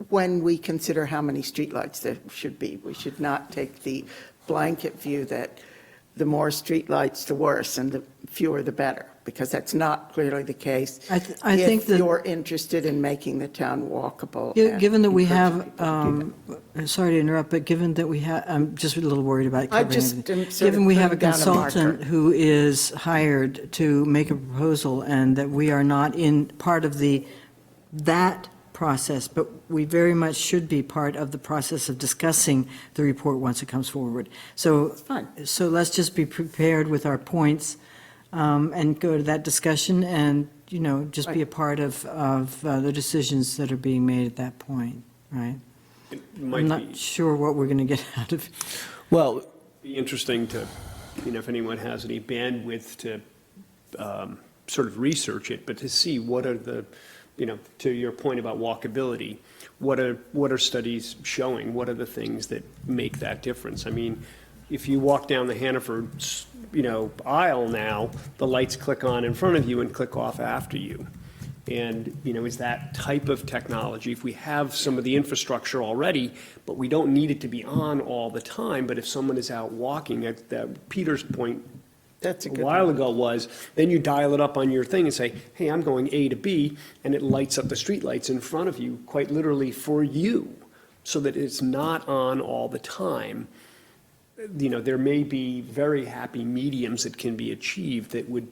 when we consider how many streetlights there should be, we should not take the blanket view that the more streetlights, the worse, and the fewer, the better, because that's not clearly the case. I think If that- you're interested in making the town walkable. Yeah, and given that we encouraging have, people to do that. sorry to interrupt, but given that we have, I'm just a little worried about I covering just everything. am sort of Given we have a putting down a marker. consultant who is hired to make a proposal, and that we are not in part of that process, but we very much should be part of the process of discussing the report once it comes forward. So, Fine. so let's just be prepared with our points, and go to that discussion, and, just be a part of the decisions that are being made at that point, right? It I'm might not sure what we're going to get out of it. Well, be interesting to, if anyone has any bandwidth to sort of research it, but to see what are the, to your point about walkability, what are studies showing? What are the things that make that difference? I mean, if you walk down the Hannaford, aisle now, the lights click on in front of you and click off after you. And, is that type of technology, if we have some of the infrastructure already, but we don't need it to be on all the time, but if someone is out walking, that Peter's point That's a a good while one. ago was, then you dial it up on your thing and say, hey, I'm going A to B, and it lights up the streetlights in front of you, quite literally for you, so that it's not on all the time. There may be very happy mediums that can be achieved that would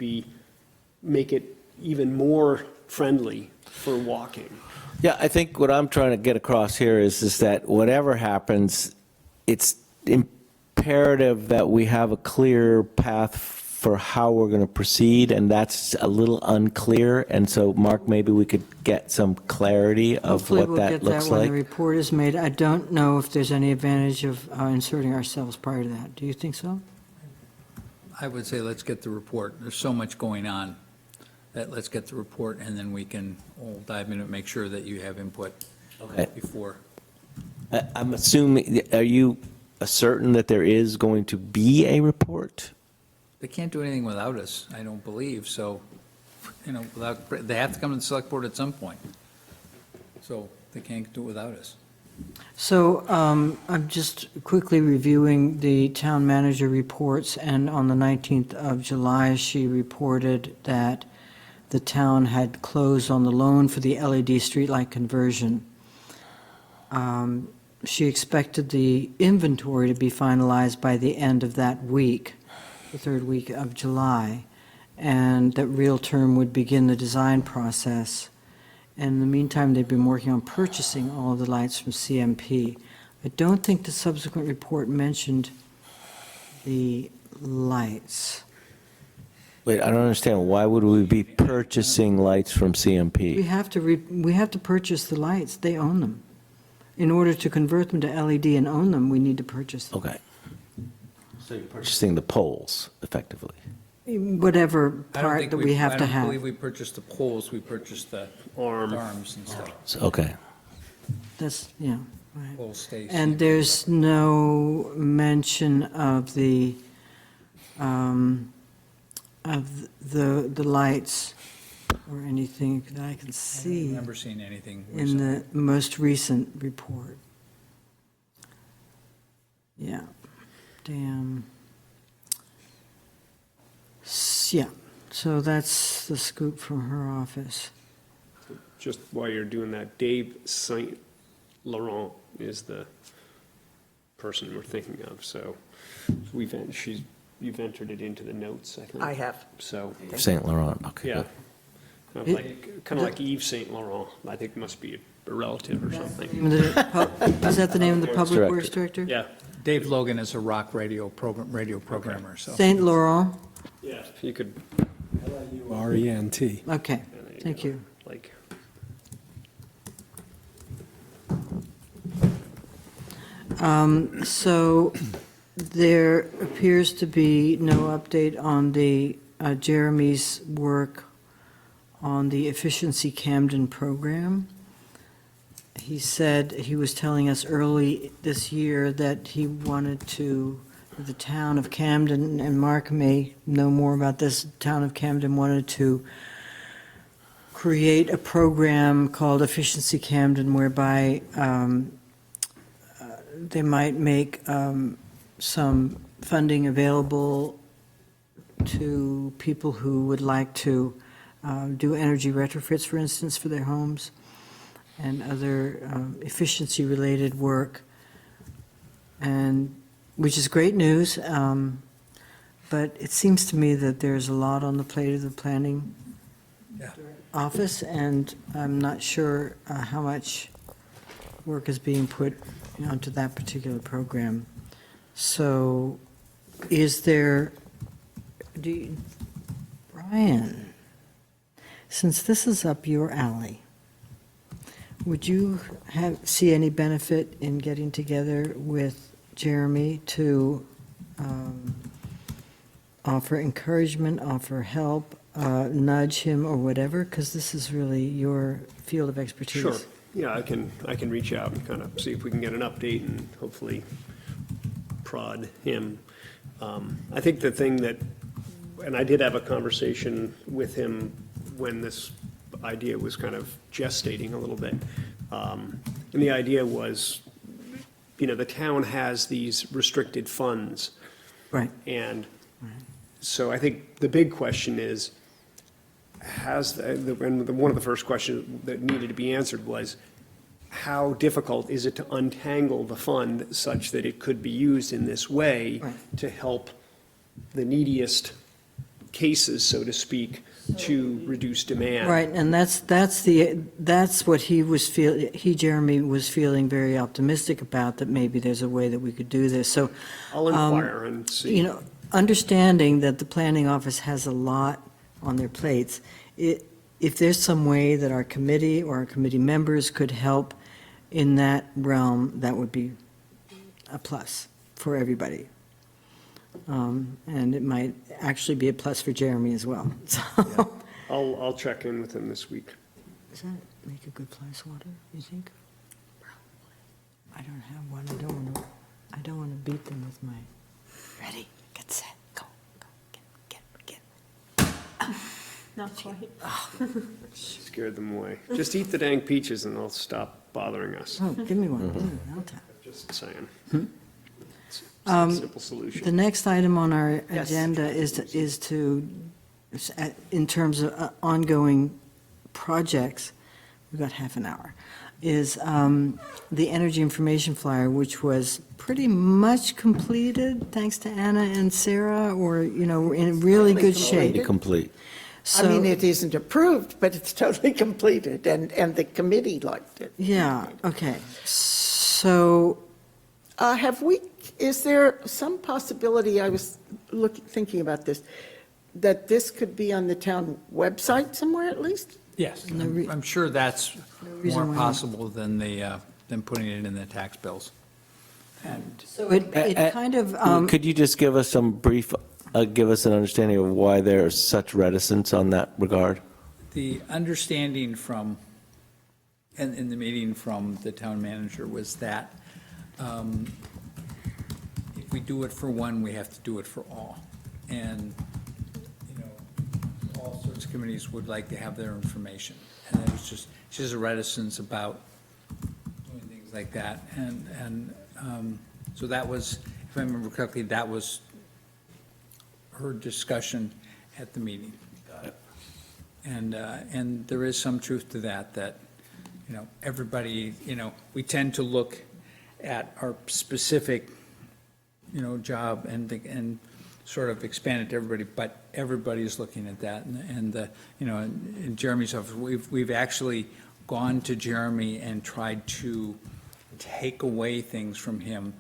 make it even more friendly for walking. yeah, I think what I'm trying to get across here is that whatever happens, it's imperative that we have a clear path for how we're going to proceed, and that's a little unclear. And so, Mark, maybe we could get some clarity of Hopefully what we'll that get looks that when the like. report is made. I don't know if there's any advantage of inserting ourselves prior to that. Do you think so? I would say let's get the report. There's so much going on that let's get the report, and then we can all dive in and make sure that you have input Okay. before. I'm assuming, are you certain that there is going to be a report? They can't do anything without us, I don't believe, so, they have to come to the select board at some point. So they can't do it without us. So I'm just quickly reviewing the town manager reports, and on the 19th of July, she reported that the town had closed on the loan for the LED streetlight conversion. She expected the inventory to be finalized by the end of that week, the third week of July, and that Real Term would begin the design process. And in the meantime, they've been working on purchasing all of the lights from CMP. I don't think the subsequent report mentioned the lights. Wait, I don't understand. Why would we be purchasing lights from We CMP? have to purchase the lights. They own them. In order to convert them to LED and own them, we need to purchase them. Okay. So you're purchasing the poles, effectively. Whatever I don't part think that we have to I don't have. believe we purchased the poles, we purchased the arms and stuff. So, okay. That's, yeah, right. Pole stays. And there's no mention of the lights or anything that I can I see don't remember seeing anything in recently. the most recent report. Yeah, damn. Yeah, so that's the scoop from her office. Just while you're doing that, Dave Saint Laurent is the person we're thinking of, so you've entered it into the notes, I think. I have. So, St. Laurent, okay. yeah. Kind of like Yves Saint Laurent, I think must be a relative or something. Is that the name of the Public Director. Works Director? Yeah, Dave Logan is a rock radio programmer, so. Saint Laurent? yeah, you could, RENT. Okay, there you thank go. you. Like, So there appears to be no update on the Jeremy's work on the Efficiency Camden program. He said, he was telling us early this year that he wanted to, the town of Camden, and Mark may know more about this, town of Camden wanted to create a program called Efficiency Camden whereby they might make some funding available to people who would like to do energy retrofits, for instance, for their homes, and other efficiency-related work, and which is great news. But it seems to me that there's a lot on the plate of the planning Yeah. office, and I'm not sure how much work is being put onto that particular program. So is there, Brian, since this is up your alley, would you see any benefit in getting together with Jeremy to offer encouragement, offer help, nudge him or whatever? Because this is really your field of expertise. sure, yeah, I can reach out and kind of see if we can get an update and hopefully prod him. I think the thing that, and I did have a conversation with him when this idea was kind of gestating a little bit. And the idea was, the town has these restricted funds. Right. And so I think the big question is, and one of the first questions that needed to be answered was, how difficult is it to untangle the fund such that it could be used in this way Right. to help the neediest cases, so to speak, to reduce demand? Right, and that's what Jeremy was feeling very optimistic about, that maybe there's a way that we could do this. So, I'll inquire and see. understanding that the planning office has a lot on their plates, if there's some way that our committee or our committee members could help in that realm, that would be a plus for everybody. And it might actually be a plus for Jeremy as well. So, I'll check in with him this week. does that make a good fly swatter, you think? I don't have one. I don't want to beat them with my, ready, get set, go, get. Not quite. Scared them away. Just eat the dang peaches and they'll stop bothering us. Oh, give me one. I'll tap. Just saying. It's a simple The solution. next item on our Yes. agenda is to, in terms of ongoing projects, we've got half an hour, is the energy information flyer, which was pretty much completed, thanks to Anna and Sarah, or, in really good shape. Be complete. I mean, So, it isn't approved, but it's totally completed, and the committee liked it. yeah, okay. So, Is there some possibility, I was thinking about this, that this could be on the town website somewhere at least? Yes, No re- I'm sure that's reason more why not. possible than than putting it in the tax bills. And so it kind of, Could you just give us give us an understanding of why there's such reticence on that regard? the understanding in the meeting from the town manager was that if we do it for one, we have to do it for all. And, all sorts of committees would like to have their information. And it was just a reticence about doing things like that. And so that was, if I remember correctly, that was her discussion at the meeting. And there is some truth to that, everybody, we tend to look at our specific, job and sort of expand it to everybody, but everybody's looking at that. In Jeremy's office, we've actually gone to Jeremy and tried to take away things from him,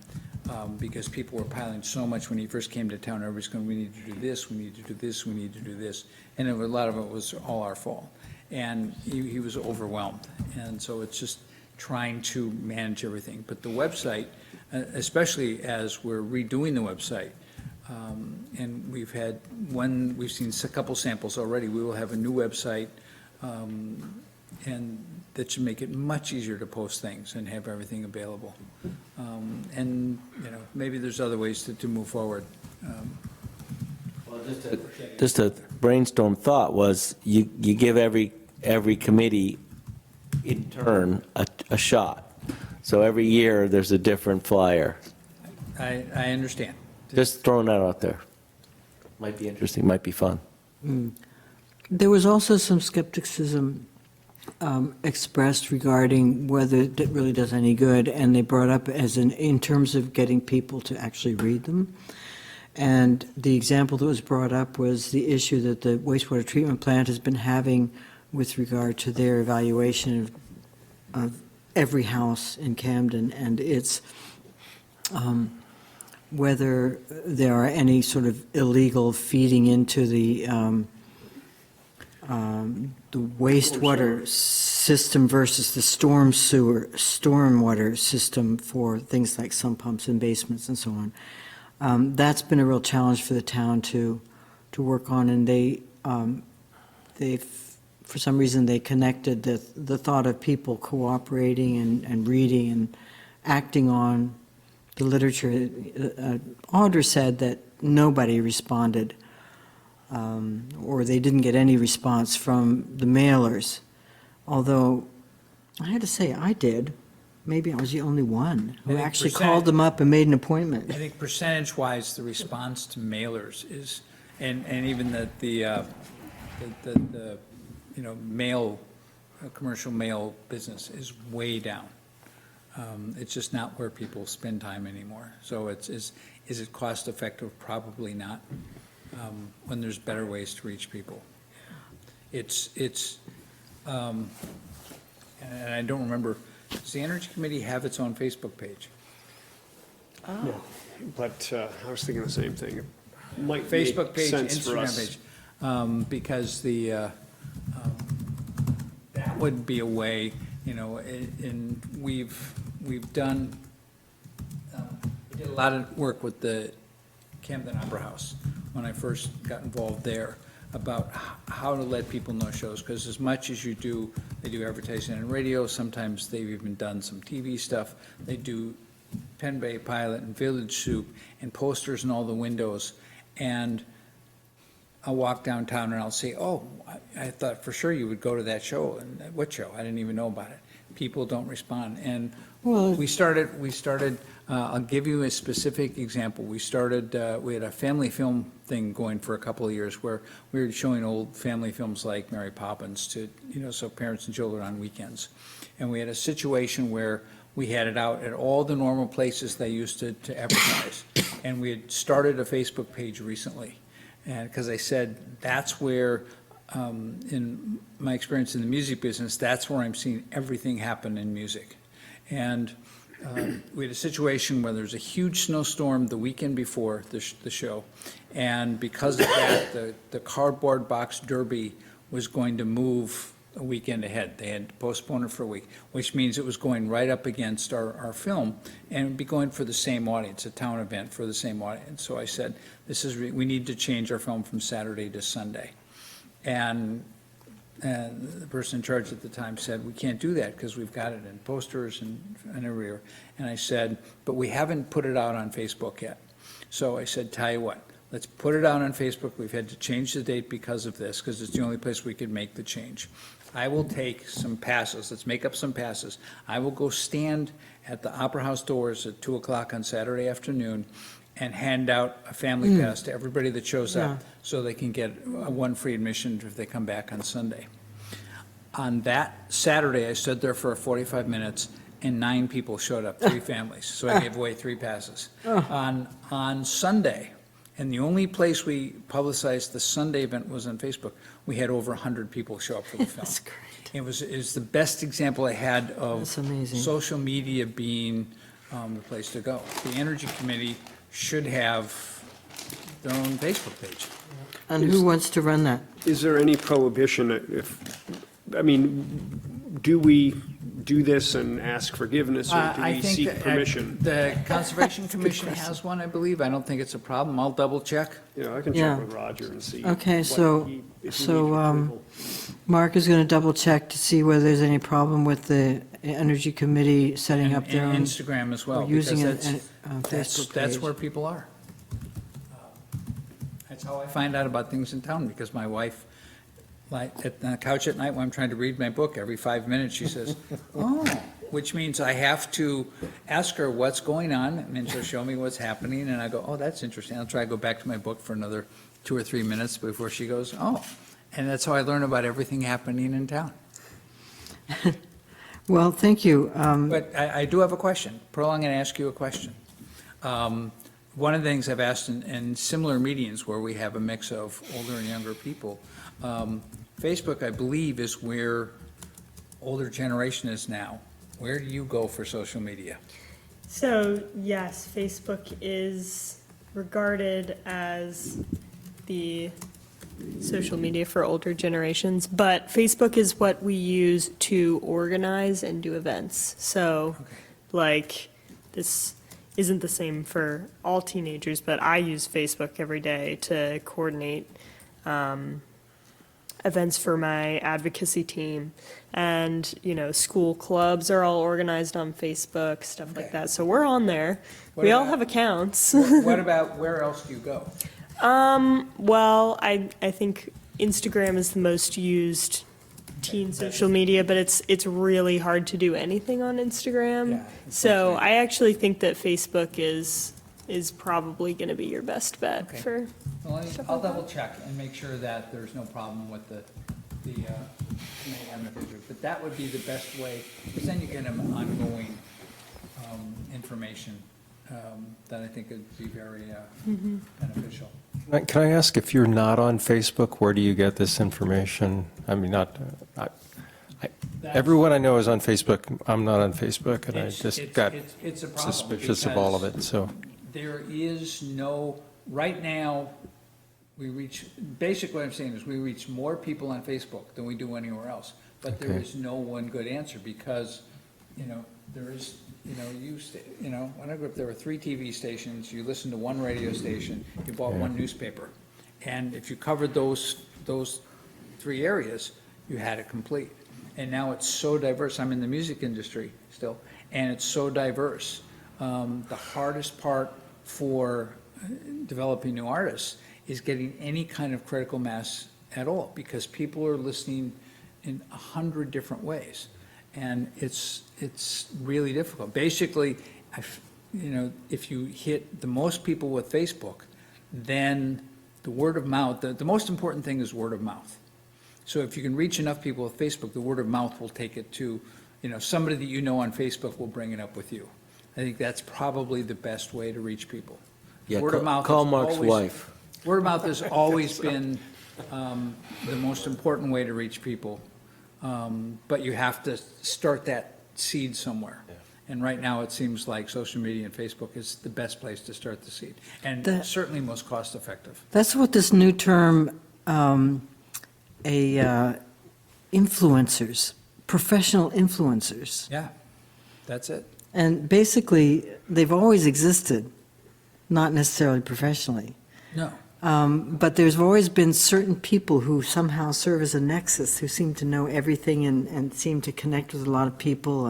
because people were piling so much when he first came to town. Everybody's going, we need to do this, we need to do this, we need to do this. And a lot of it was all our fault. And he was overwhelmed. And so it's just trying to manage everything. But the website, especially as we're redoing the website, and we've seen a couple samples already. We will have a new website, and that should make it much easier to post things and have everything available. And, maybe there's other ways to move forward. Well, just a brainstorm thought was, you give every committee in turn a shot. So every year, there's a different flyer. I understand. Just throwing that out there. Might be interesting, might be fun. There was also some skepticism expressed regarding whether it really does any good, and they brought up in terms of getting people to actually read them. And the example that was brought up was the issue that the wastewater treatment plant has been having with regard to their evaluation of every house in Camden, and it's whether there are any sort of illegal feeding into the wastewater system versus the stormwater system for things like sump pumps in basements and so on. That's been a real challenge for the town to work on, and they for some reason they connected the thought of people cooperating and reading and acting on the literature. Audra said that nobody responded, or they didn't get any response from the mailers, although I had to say I did. Maybe I was the only one who actually called them up and made an appointment. I think percentage-wise, the response to mailers is, and even the mail, commercial mail business is way down. It's just not where people spend time anymore. So is it cost-effective? Probably not, when there's better ways to reach people. And I don't remember, does the Energy Committee have its own Facebook page? No, but I was thinking the same thing. It might Facebook make page, sense for Instagram us. page, because that would be a way, and we've done, we did a lot of work with the Camden Opera House when I first got involved there, about how to let people know shows, because as much as they do advertising and radio, sometimes they've even done some TV stuff. They do Penn Bay Pilot and Village Soup and posters in all the windows, and I'll walk downtown and I'll say, oh, I thought for sure you would go to that show. And what show? I didn't even know about it. People don't respond. And we started, I'll give you a specific example. We started, we had a family film thing going for a couple of years where we were showing old family films like Mary Poppins to, so parents and children on weekends. And we had a situation where we had it out at all the normal places they used to advertise. And we had started a Facebook page recently. And because I said, that's where, in my experience in the music business, that's where I'm seeing everything happen in music. And we had a situation where there's a huge snowstorm the weekend before the show. And because of that, the cardboard box derby was going to move a weekend ahead. They had to postpone it for a week, which means it was going right up against our film, and it would be going for the same audience, a town event for the same audience. So I said, we need to change our film from Saturday to Sunday. And the person in charge at the time said, we can't do that because we've got it in posters and everywhere. And I said, but we haven't put it out on Facebook yet. So I said, tell you what, let's put it out on Facebook. We've had to change the date because of this, because it's the only place we could make the change. I will take some passes, let's make up some passes. I will go stand at the Opera House doors at 2 o'clock on Saturday afternoon and hand out a family pass to everybody that shows up, so they can get one free admission if they come back on Sunday. On that Saturday, I stood there for 45 minutes, and 9 people showed up, 3 families, so I gave away 3 passes. On Sunday, and the only place we publicized the Sunday event was on Facebook, we had over 100 people show up for the film. That's great. It was the best example I had of That's amazing. social media being the place to go. The Energy Committee should have their own Facebook page. And who wants to run that? Is there any prohibition do we do this and ask forgiveness, or do I we think seek that, permission? The Conservation Commission has one, I believe. I don't think it's a problem. I'll double check. I can Yeah. check with Roger and see. Okay, what so- he- if he so, needs approval. Mark is going to double check to see whether there's any problem with the Energy Committee setting up their And own, Instagram as well, or using because a that's Facebook that's page. where people are. That's how I find out about things in town, because my wife, like, at the couch at night when I'm trying to read my book, every 5 minutes she says, oh, which means I have to ask her what's going on, and then she'll show me what's happening, and I go, oh, that's interesting. I'll try to go back to my book for another 2 or 3 minutes before she goes, oh. And that's how I learn about everything happening in town. Well, thank you. But I do have a question. Pearl, I'm going to ask you a question. One of the things I've asked in similar meetings where we have a mix of older and younger people, Facebook, I believe, is where older generation is now. Where do you go for social media? So, yes, Facebook is regarded as the social media for older generations, but Facebook is what we use to organize and do events. So, like, this isn't the same for all teenagers, but I use Facebook every day to coordinate events for my advocacy team. And, school clubs are all organized on Facebook, stuff like that. So we're on there. What We all about- have accounts. What about, where else do you go? Well, I think Instagram is the most used teen social media, but it's really hard to do anything on Instagram. Yeah, So I actually think that Facebook is probably going to be your best bet Okay. for. Well, I'll double check and make sure that there's no problem with the but that would be the best way, because then you get an ongoing information that I think would be very beneficial. Can I ask, if you're not on Facebook, where do you get this information? I mean, everyone I know is on Facebook. I'm not on Facebook, and I just got It's a problem suspicious of all of because it, so. There is no, right now, basically what I'm saying is we reach more people on Facebook than we do anywhere else. But there Okay. is no one good answer because, there is, when I grew up, there were 3 TV stations, you listened to 1 radio station, you bought 1 newspaper. And if you covered those 3 areas, you had it complete. And now it's so diverse. I'm in the music industry still, and it's so diverse. The hardest part for developing new artists is getting any kind of critical mass at all, because people are listening in 100 different ways. And it's really difficult. Basically, if you hit the most people with Facebook, then the word of mouth, the most important thing is word of mouth. So if you can reach enough people with Facebook, the word of mouth will take it to, somebody that you know on Facebook will bring it up with you. I think that's probably the best way to reach people. Yeah, Word of mouth call has Mark's always- wife. Word of mouth has always been the most important way to reach people. But you have to start that seed somewhere. And right now, it seems like social media and Facebook is the best place to start the seed, and certainly most cost-effective. That's what this new term, influencers, professional influencers. Yeah, that's it. And basically, they've always existed, not necessarily professionally. No. But there's always been certain people who somehow serve as a nexus, who seem to know everything and seem to connect with a lot of people,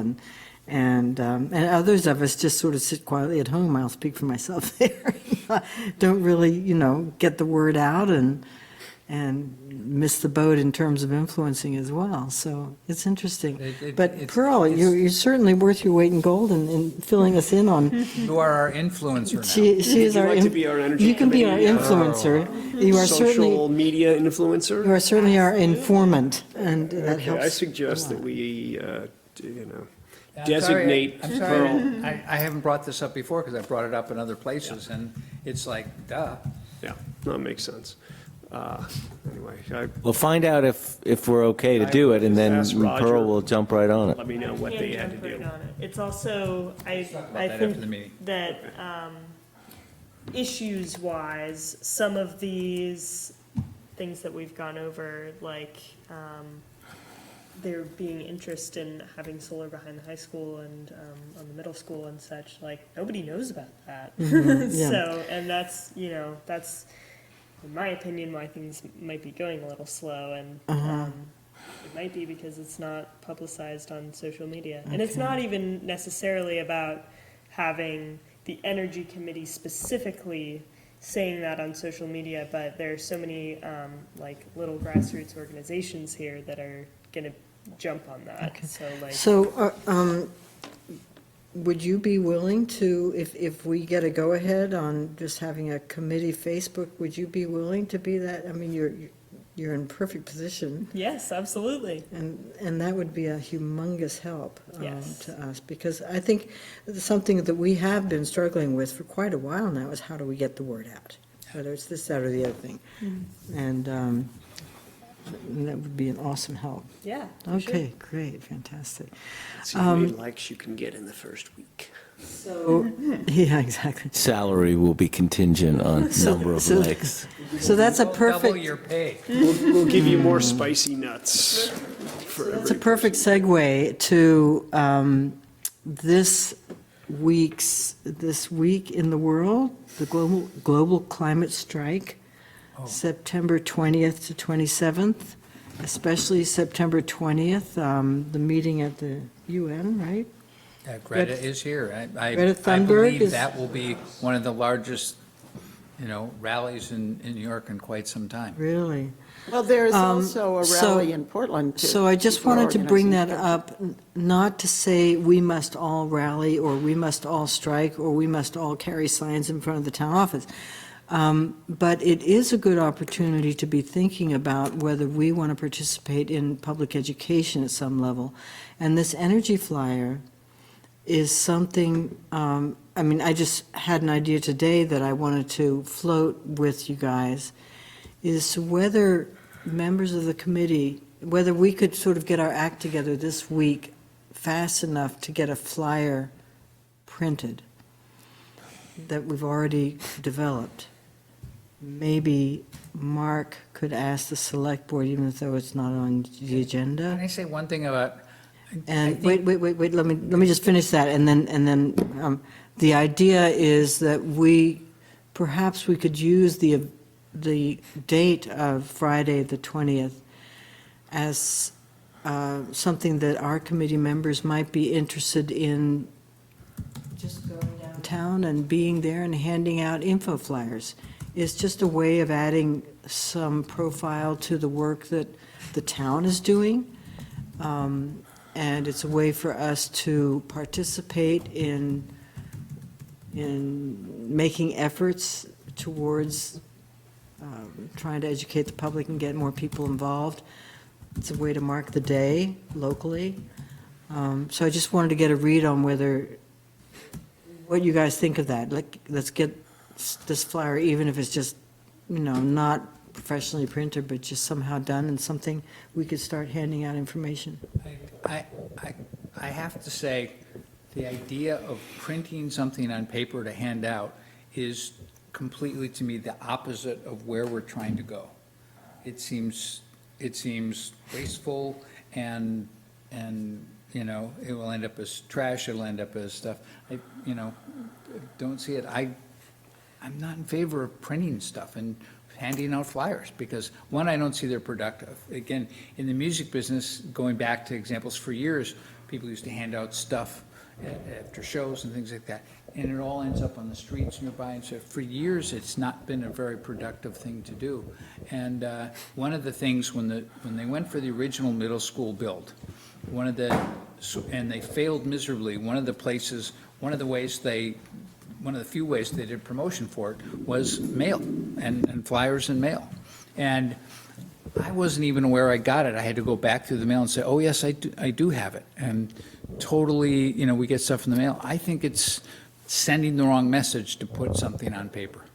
and others of us just sort of sit quietly at home. I'll speak for myself there. don't really, get the word out and miss the boat in terms of influencing as well. So it's interesting. But Pearl, you're certainly worth your weight in gold in filling us in on. You are our influencer now. She is Would our. you like to be our energy You can be our committee, influencer. You are social certainly. media influencer? You are certainly our informant, and that Okay, helps. I suggest a that lot. we, I'm designate sorry, Pearl. I haven't brought this up before because I brought it up in other places, and it's like, duh. Yeah, that makes sense. Anyway, We'll find out if we're okay to do it, and then Ask Roger. Pearl will jump right on it. let me know what they had to do. It's also, I about I that after the think meeting. that issues-wise, some of these things that we've gone over, like there being interest in having solar behind the high school and on the middle school and such, like, nobody knows about that. yeah. So, and that's, that's, in my opinion, why things might be going a little slow, and it might be because it's not publicized on social media. And it's not even necessarily about having the energy committee specifically saying that on social media, but there are so many like little grassroots organizations here that are gonna jump on that. So like, So, would you be willing to, if we get a go-ahead on just having a committee Facebook, would you be willing to be that? I mean, you're in perfect position, yes, absolutely. and that would be a humongous help Yes. to us, because I think something that we have been struggling with for quite a while now is how do we get the word out, whether it's this, that, or the other thing. And that would be an awesome help. Yeah. for sure. Okay, great, fantastic. See how many likes you can get in the first week. So, yeah, exactly. Salary will be contingent on number of so- likes. So that's a Double perfect, your pay. We'll give you more spicy nuts for that's a every. perfect segue to this week in the world, the global climate strike, September 20th to 27th, especially September 20th, the meeting at the UN, right? Greta is here. I Greta Thunberg believe is- that will be one of the largest, rallies in New York in quite some time. Really? Well, there's also a so- rally in Portland, too. So I just People are wanted to bring that organizing. up, not to say we must all rally, or we must all strike, or we must all carry signs in front of the town office. But it is a good opportunity to be thinking about whether we want to participate in public education at some level. And this energy flyer is something, I just had an idea today that I wanted to float with you guys, is whether members of the committee, whether we could sort of get our act together this week fast enough to get a flyer printed that we've already developed. Maybe Mark could ask the select board, even though it's not on the Can agenda. I say one thing about? And wait, let me just finish that, and then, the idea is that perhaps we could use the date of Friday, the 20th, as something that our committee members might be interested in, just going downtown and being there and handing out info flyers. It's just a way of adding some profile to the work that the town is doing. And it's a way for us to participate in making efforts towards trying to educate the public and get more people involved. It's a way to mark the day locally. So I just wanted to get a read on what you guys think of that. Let's get this flyer, even if it's just, not professionally printed, but just somehow done, and something we could start handing out information. I have to say, the idea of printing something on paper to hand out is completely, to me, the opposite of where we're trying to go. It seems wasteful, and it will end up as trash, it'll end up as stuff. Don't see it. I'm not in favor of printing stuff and handing out flyers, because, one, I don't see they're productive. Again, in the music business, going back to examples for years, people used to hand out stuff after shows and things like that. and it all ends up on the streets nearby. And so for years, it's not been a very productive thing to do. And one of the things, when they went for the original middle school build, and they failed miserably, one of the few ways they did promotion for it was mail and flyers and mail. And I wasn't even aware I got it. I had to go back through the mail and say, oh, yes, I do have it. And totally, we get stuff in the mail. I think it's sending the wrong message to put something on paper.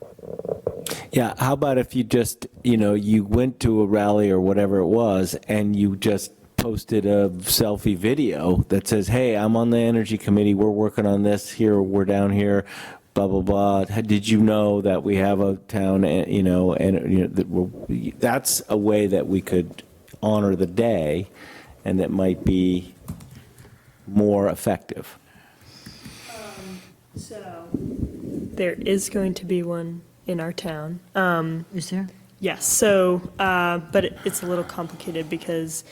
Yeah, how about if you just, you went to a rally or whatever it was, and you just posted a selfie video that says, hey, I'm on the Energy Committee, we're working on this here, we're down here, blah, blah, blah. Did you know that we have a town, that's a way that we could honor the day, and that might be more effective. So there is going to be one in our town. Is there? Yes, so, but it's a little complicated because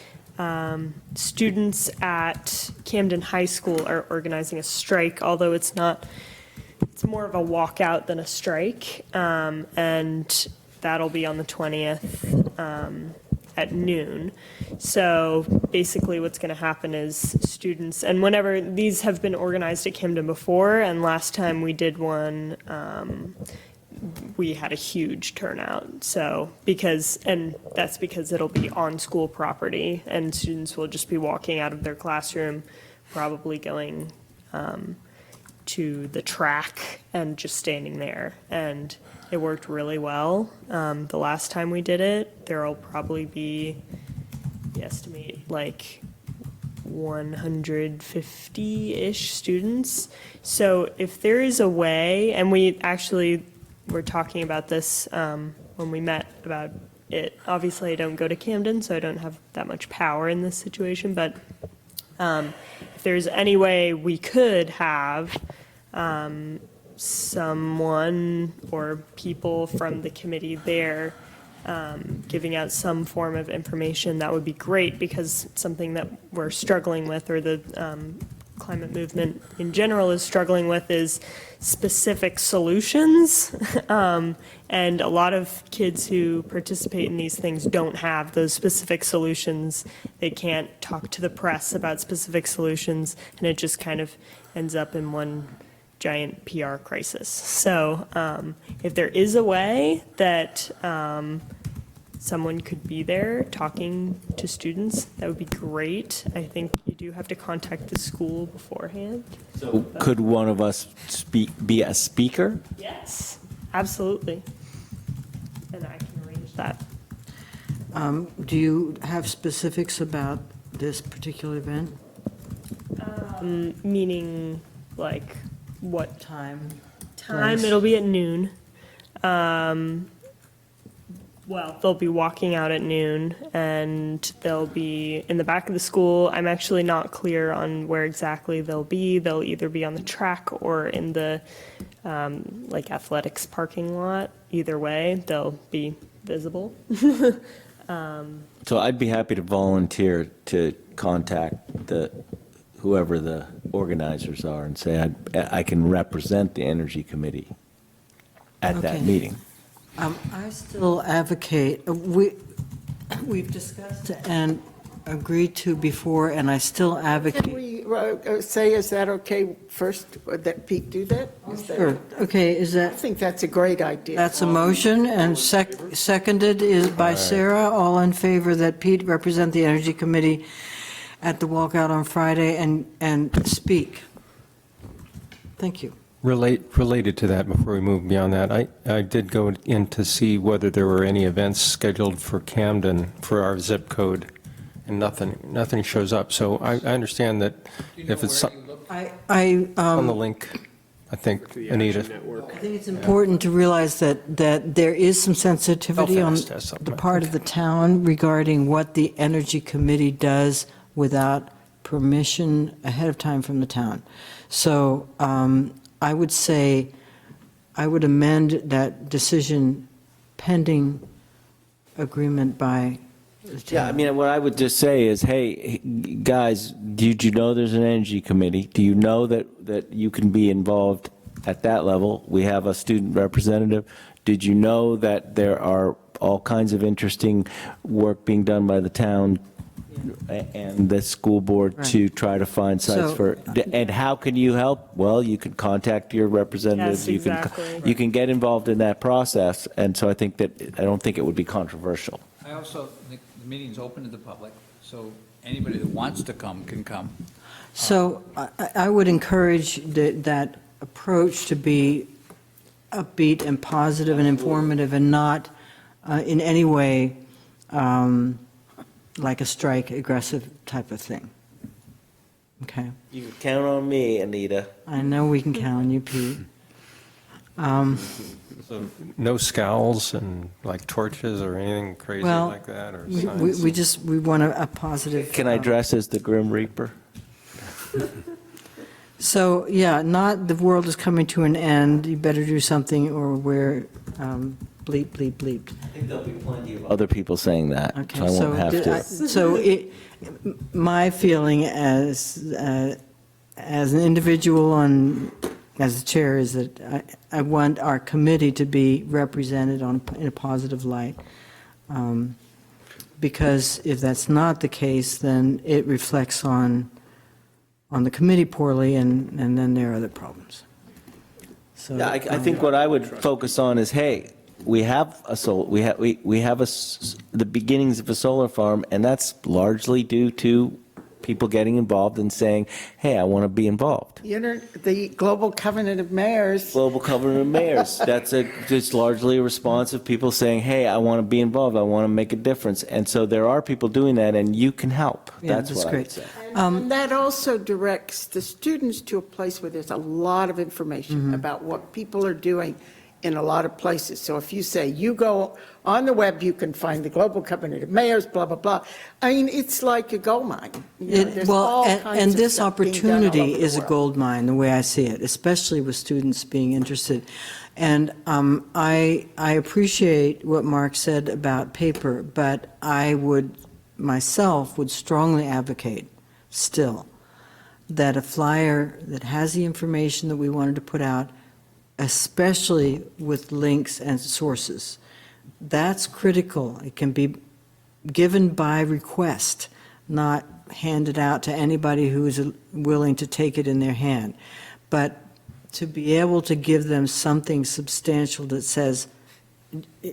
students at Camden High School are organizing a strike, although it's more of a walkout than a strike. And that'll be on the 20th at noon. So basically what's going to happen is students, and whenever these have been organized at Camden before, and last time we did one, we had a huge turnout. So that's because it'll be on school property, and students will just be walking out of their classroom, probably going to the track and just standing there. And it worked really well. The last time we did it, there'll probably be, we estimate, like 150-ish students. So if there is a way, and we actually were talking about this when we met about it. Obviously, I don't go to Camden, so I don't have that much power in this situation, but if there's any way we could have someone or people from the committee there giving out some form of information, that would be great, because something that we're struggling with, or the climate movement in general is struggling with, is specific solutions. And a lot of kids who participate in these things don't have those specific solutions. They can't talk to the press about specific solutions, and it just kind of ends up in one giant PR crisis. So if there is a way that someone could be there talking to students, that would be great. I think you do have to contact the school beforehand. So could one of us be a speaker? Yes, absolutely. And I can arrange that. Do you have specifics about this particular event? Meaning, like, what Time? time? Place? It'll be at noon. Well, they'll be walking out at noon, and they'll be in the back of the school. I'm actually not clear on where exactly they'll be. They'll either be on the track or in the, like, athletics parking lot. Either way, they'll be visible. So I'd be happy to volunteer to contact whoever the organizers are and say I can represent the Energy Committee at that Okay. meeting. I still advocate, we've discussed and agreed to before, and I still Can advocate. we say, is that okay first, that Pete do that? Is that- Sure, okay, is I that, think that's a great idea. that's a motion, and seconded is by Sarah. All in favor that Pete represent the Energy Committee at the walkout on Friday and speak? Thank you. Related to that, before we move beyond that, I did go in to see whether there were any events scheduled for Camden for our zip code, and nothing shows up. So I understand that if it's on the link, I think, The Anita. Action Network. I think it's important to realize that there is some sensitivity on Belfast has something, the I part of the town regarding what the Energy Committee does without permission ahead of time from the town. So I would say, I would amend that decision pending agreement by the town. Yeah, I mean, what I would just say is, hey, guys, did you know there's an Energy Committee? Do you know that you can be involved at that level. We have a student representative. Did you know that there are all kinds of interesting work being done by the town and the school board to try to find sites So- for, and how can you help? Well, you can contact your representatives. Yes, exactly. You can get involved in that process, and so I don't think it would be controversial. I also think the meeting's open to the public, so anybody that wants to come can come. So I would encourage that approach to be upbeat and positive and informative and not in any way like a strike, aggressive type of thing. Okay? You can count on me, Anita. I know we can count on you, Pete. So no scowls and like torches or anything crazy Well, like that, or we signs? we want a positive. Can I dress as the Grim Reaper? So, yeah, not the world is coming to an end, you better do something, or we're bleep, bleep, bleeped. I think there'll be plenty of other people saying that, Okay, so I won't have to. So my feeling as an individual and as the chair is that I want our committee to be represented in a positive light. Because if that's not the case, then it reflects on the committee poorly, and then there are other problems. So, Yeah, I think what I would focus on is, hey, we have the beginnings of a solar farm, and that's largely due to people getting involved and saying, hey, I want to be involved. The Global Covenant of Mayors, Global Covenant of Mayors, it's largely a response of people saying, hey, I want to be involved, I want to make a difference. And so there are people doing that, and you can help. Yeah, That's that's what I would great. say. and that also directs the students to a place where there's a lot of information about what people are doing in a lot of places. So if you say, you go on the web, you can find the Global Covenant of Mayors, blah, blah, blah. I mean, it's like a gold mine. You know, there's all Well, kinds and of this stuff being done all opportunity over the is a world. gold mine, the way I see it, especially with students being interested. And I appreciate what Mark said about paper, but I myself would strongly advocate still that a flyer that has the information that we wanted to put out, especially with links and sources, that's critical. It can be given by request, not handed out to anybody who is willing to take it in their hand. But to be able to give them something substantial that says,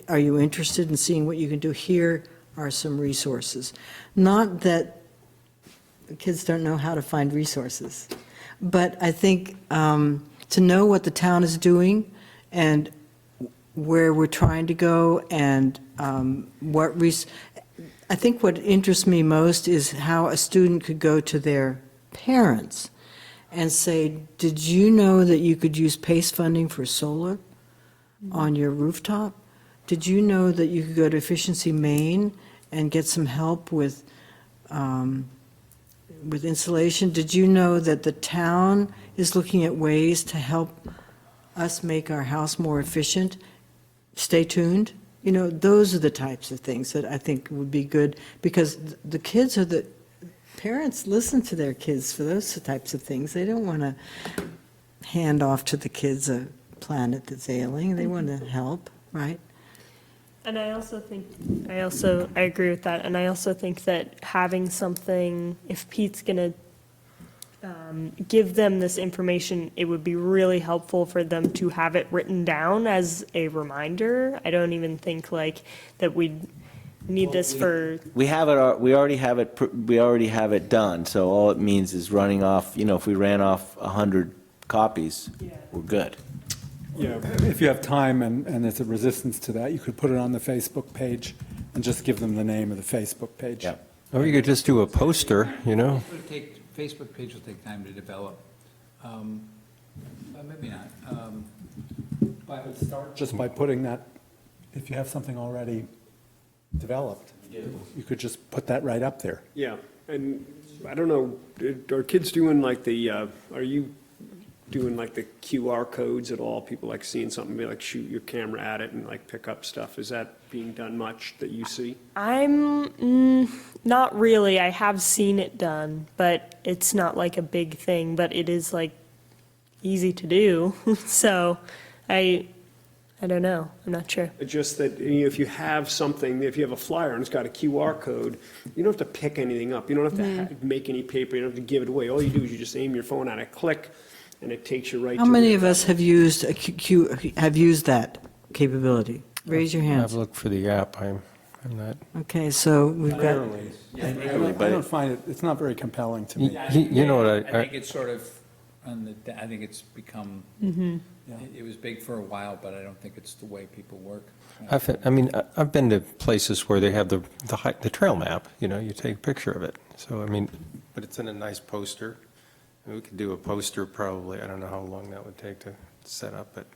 are you interested in seeing what you can do? Here are some resources. Not that kids don't know how to find resources, but I think to know what the town is doing and where we're trying to go and I think what interests me most is how a student could go to their parents and say, did you know that you could use PACE funding for solar on your rooftop? Did you know that you could go to Efficiency Maine and get some help with insulation? Did you know that the town is looking at ways to help us make our house more efficient? Stay tuned. You know, those are the types of things that I think would be good, because the kids are parents listen to their kids for those types of things. They don't want to hand off to the kids a planet that's ailing. They want to help, right? And I agree with that. And I also think that having something, if Pete's going to give them this information, it would be really helpful for them to have it written down as a reminder. I don't even think like that we need this for. We already have it done, so all it means is running off, if we ran off 100 copies, we're good. Yeah, if you have time and there's a resistance to that, you could put it on the Facebook page and just give them the name of the Facebook page. Yeah. Or you could just do a poster, Facebook page will take time to develop. But maybe not. But start just by putting that, if you have something already developed, you could just put that right up there. Yeah, and I don't know, are kids doing like are you doing like the QR codes at all? People like seeing something, be like shoot your camera at it and like pick up stuff. Is that being done much that you see? I'm not really. I have seen it done, but it's not like a big thing. But it is like easy to do. So I don't know. I'm not sure. Just that, if you have something, if you have a flyer and it's got a QR code, you don't have to pick anything up. You don't have to make any paper, you don't have to give it away. All you do is you just aim your phone at it, click, and it takes you right to. How many of the- us have used have used that capability? Raise your I've hands. looked for the app, I'm not, Okay, so we've got, I don't find it, it's not very compelling to me. you know what I think it's sort of, I think it's become, it was big for a while, but I don't think it's the way people work. I've been to places where they have the trail map, you take a picture of it. So, but it's in a nice poster. We could do a poster probably, I don't know how long that would take to set up, but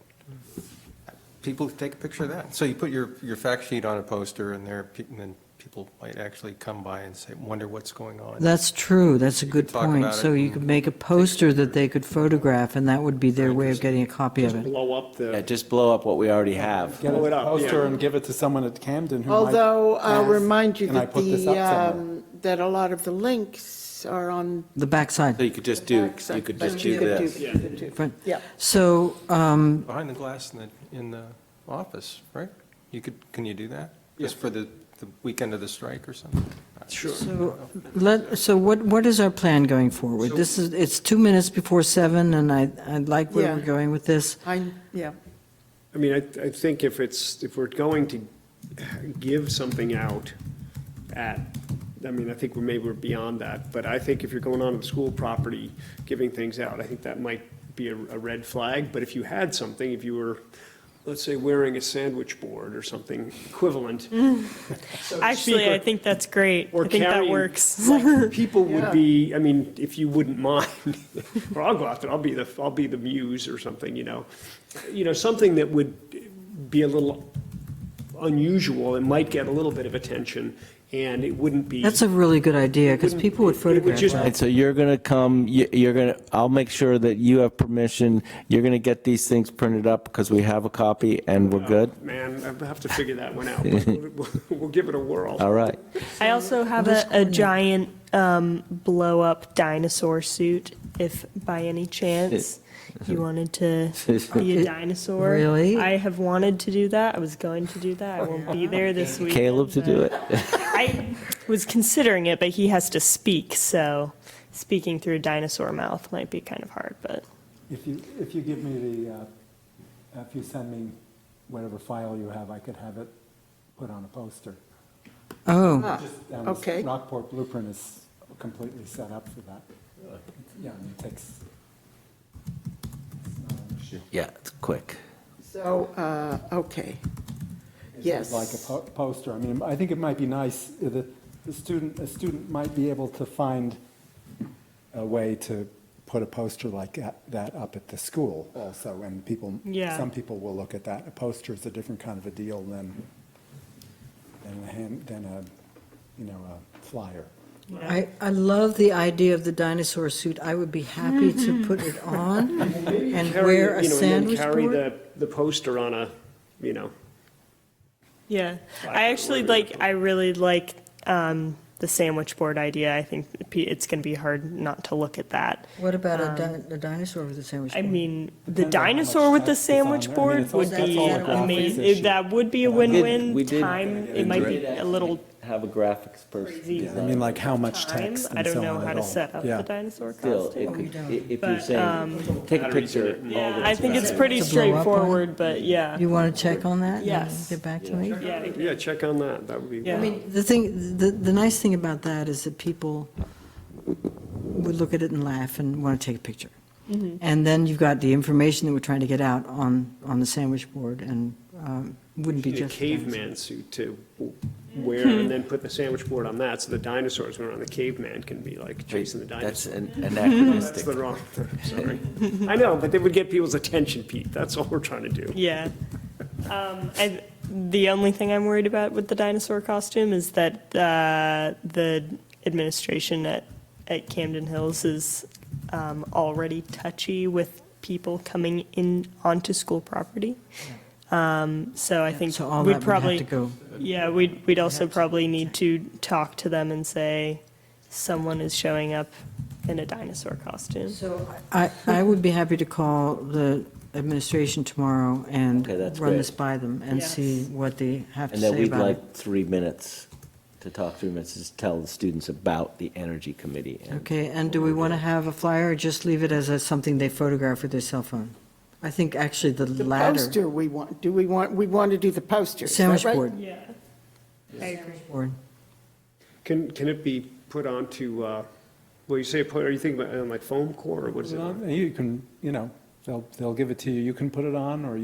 people take a picture of that. So you put your fact sheet on a poster and then people might actually come by and say, wonder what's going on. that's true, that's a good could talk point. about it So you and could make a poster that they could photograph, and that would be their way of getting a copy of it. Blow up Yeah, the, just blow up what we already have. Get Blow a it up, poster yeah. and give it to someone at Camden who might Although I'll ask, remind you "Can I that put this up somewhere?" that a lot of the links are on The backside. So you could just the do, backside. you could But just you do could this. you could do- Front. Yeah. So, Behind the glass in the office, right? Can you do that? Just for the weekend of the strike or something? sure. so what is our plan going forward? It's 2 minutes before 7, and I like where Yeah. we're going with this. Yeah. I think if we're going to give something out I think maybe we're beyond that, but I think if you're going on to the school property, giving things out, I think that might be a red flag. But if you had something, if you were, let's say, wearing a sandwich board or something equivalent. so to Actually, speak, I think that's great. or I think that carrying- works. People would be, if you wouldn't mind, or I'll go out there, I'll be the muse or something, something that would be a little unusual, it might get a little bit of attention, and it wouldn't be. That's a really good idea, because people would it would photograph just- that. And so you're going to come, I'll make sure that you have permission, you're going to get these things printed up because we have a copy and we're good? Man, I have to figure that one out, but we'll give it a whirl. All right. I also have a giant blow-up dinosaur suit, if by any chance you wanted to be a dinosaur. Really? I have wanted to do that. I was going to do that. I won't be there this week. Caleb to do it? I was considering it, but he has to speak, so speaking through a dinosaur mouth might be kind of hard, but. If you give me if you send me whatever file you have, I could have it put on a poster. Oh, This Okay. Rockport Blueprint is completely set up for that. Yeah, it takes, it's not an issue. Yeah, it's quick. So, okay. Yes. Like a poster. I think it might be nice, a student might be able to find a way to put a poster like that up at the school also, and Yeah. some people will look at that. A poster is a different kind of a deal than a flyer. I love the idea of the dinosaur suit. I would be happy to put it on and wear a And then sandwich carry board. the poster on a, Yeah, I really like the sandwich board idea. I think it's going to be hard not to look at that. What about a dinosaur with a sandwich I board? mean, the Depends on how much dinosaur with the text is on sandwich there. board It's all- would that's be all a graphics amazing. issue. That would be a we win-win. did Time, it might be a little Have a graphics person. crazy. Yeah, like how much Time. text I and don't so know on how at to all. set up Yeah. the dinosaur Still, costume. if you're But, saying, take a picture. I think it's pretty To blow up on? straightforward, but yeah. You want to check on that? and Yes. Get back to me? Yeah, yeah, check on that, that would be. Yeah. I mean, the nice thing about that is that people would look at it and laugh and want to take a picture. And then you've got the information that we're trying to get out on the sandwich board, and wouldn't be Need a just. a dinosaur. caveman suit to wear, and then put the sandwich board on that, so the dinosaurs going around, the caveman can be like chasing the That's dinosaur. an That's anachronistic. the wrong, sorry. I know, but they would get people's attention, Pete, that's all we're trying to do. Yeah. The only thing I'm worried about with the dinosaur costume is that the administration at Camden Hills is already touchy with people coming in onto school property. So I think So all we'd that would have probably, to go. yeah, we'd also probably need to talk to them and say, someone is showing up in a dinosaur costume. So I would be happy to call the administration tomorrow and Okay, that's run great. this by them and Yes. see what they have to And then say we'd about it. like 3 minutes to talk 3 minutes, to tell the students about the Energy Committee. And Okay, and do we want to have a flyer or just leave it as something they photograph with their cell phone? I think actually the The latter. poster we want, we want to do the poster, is that Sandwich right? board. Yeah. I agree. Board. Can it be put onto, well, you say, are you thinking about like foam core, or what is it? You can, they'll give it to you, you can put it on, or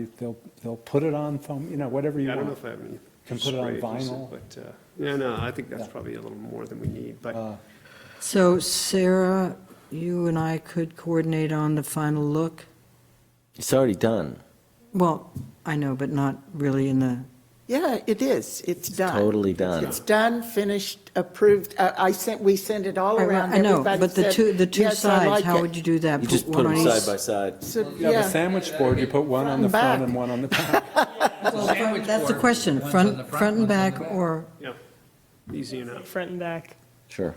they'll put it on foam, whatever you I don't know want. if I have any. Can put it on spray adhesive, vinyl. But, yeah, no, I think that's Yeah. probably a little more than we need, but So Sarah, you and I could coordinate on the final look? It's already done. Well, I know, but not really in the, Yeah, it is, it's done. Totally done. It's done, finished, approved, we sent it all around, I know, everybody but the said, two "Yes, I sides, like how it." would you do that? You just put one on them each- side by side. So, You have a yeah, sandwich board, you put one on the Front and front back. and one on the back. Sandwich That's the board, question, one's on the front and one's on back, the or, yeah, easy enough. Front and back. Sure.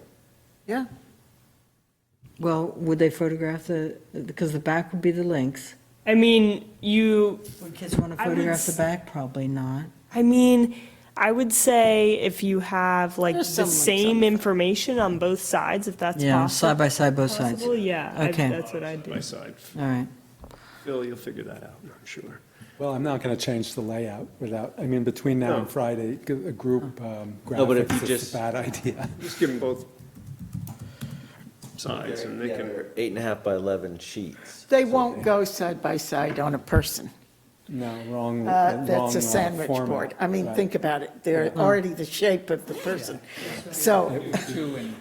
yeah. well, would they photograph because the back would be the links. I mean, Would kids want to I would photograph the s- back? Probably not. I would say if you have like There's the some links on same the information on both sides, if that's Yeah, possible. side by side, both sides. Possible, yeah, Okay. that's what I'd do. By side. All right. Phil, you'll figure that out, I'm sure. Well, I'm not going to change the layout between now No. and Friday, a group No, but if you graphics is just- a bad idea. Just give them both sides, and they Yeah, can, they're 8.5 by 11 sheets. They won't go side by side on a person. No, wrong. That's wrong, a sandwich format. board. I mean, Right. think about it, they're already the shape of the person. So Two and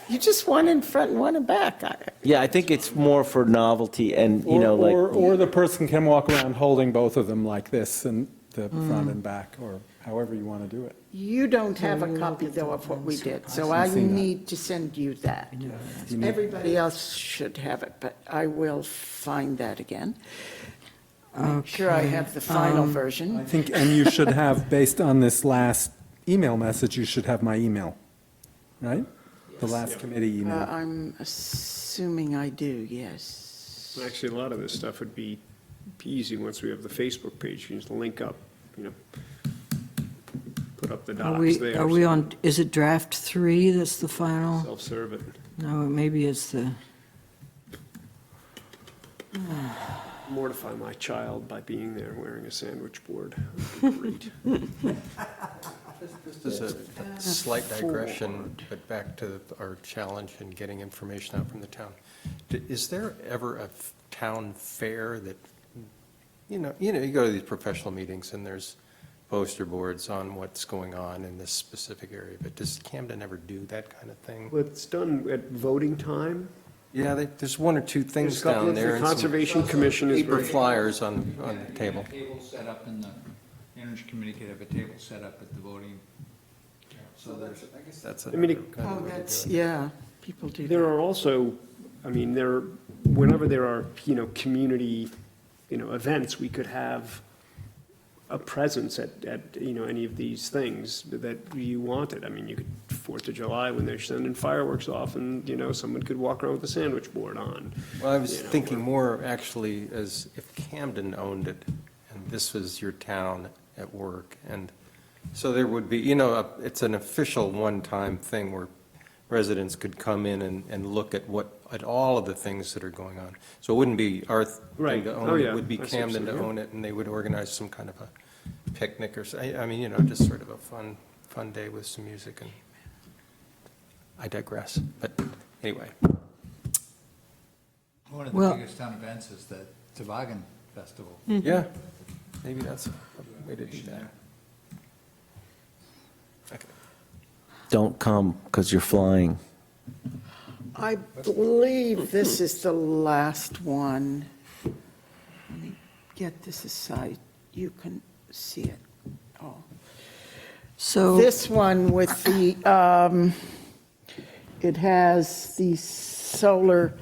you just one in front and one in back. Yeah, I think it's more for novelty and, Or the person can walk around holding both of them like this, and the front and back, or however you want to do it. You don't have a copy, though, of what we did, so I seen that. need to send you that. Everybody else should have it, but I will find that again. Make sure I have the final I version. think, and you should have, based on this last email message, you should have my email, right? The last committee email. I'm assuming I do, yes. actually, a lot of this stuff would be easy once we have the Facebook page. You just link up, put up the docs there. Are we on, is it draft 3 that's the final? Self-serve it. No, maybe it's the, Mortify my child by being there wearing a sandwich board. Great. This is a slight digression, but back to our challenge in getting information out from the town. Is there ever a town fair that, you go to these professional meetings and there's poster boards on what's going on in this specific area, but does Camden ever do that kind of thing? Well, it's done at voting time. Yeah, there's one or two There's things a couple down of, there. the and some Conservation Commission is Paper very. flyers on the table. table set up in the Energy Committee could have a table set up at the voting. So there's, I guess that's I mean, another kind of Oh, way to do that's, it. yeah, people do There that. are also, whenever there are, community, events, we could have a presence at, any of these things that you wanted. I mean, you could, 4th of July, when they're sending fireworks off, and, someone could walk around with a sandwich board on. Well, I was you know, thinking more actually as if Camden owned it, and this was your town at work, and so there would be, it's an official one-time thing where residents could come in and look at all of the things that are going on. So it wouldn't be our Right. thing to Oh, own yeah. it, it would be I see what you're Camden to saying, yeah. own it, and they would organize some kind of a picnic or, I mean, just sort of a fun day with some music, and I digress, but anyway. One of the Well- biggest town events is the Toboggan Festival. Yeah, maybe that's a way to do that. Okay. Don't come because you're flying. I believe this is the last one. Let me get this aside, you can see it. Oh. so, This one with the, it has the solar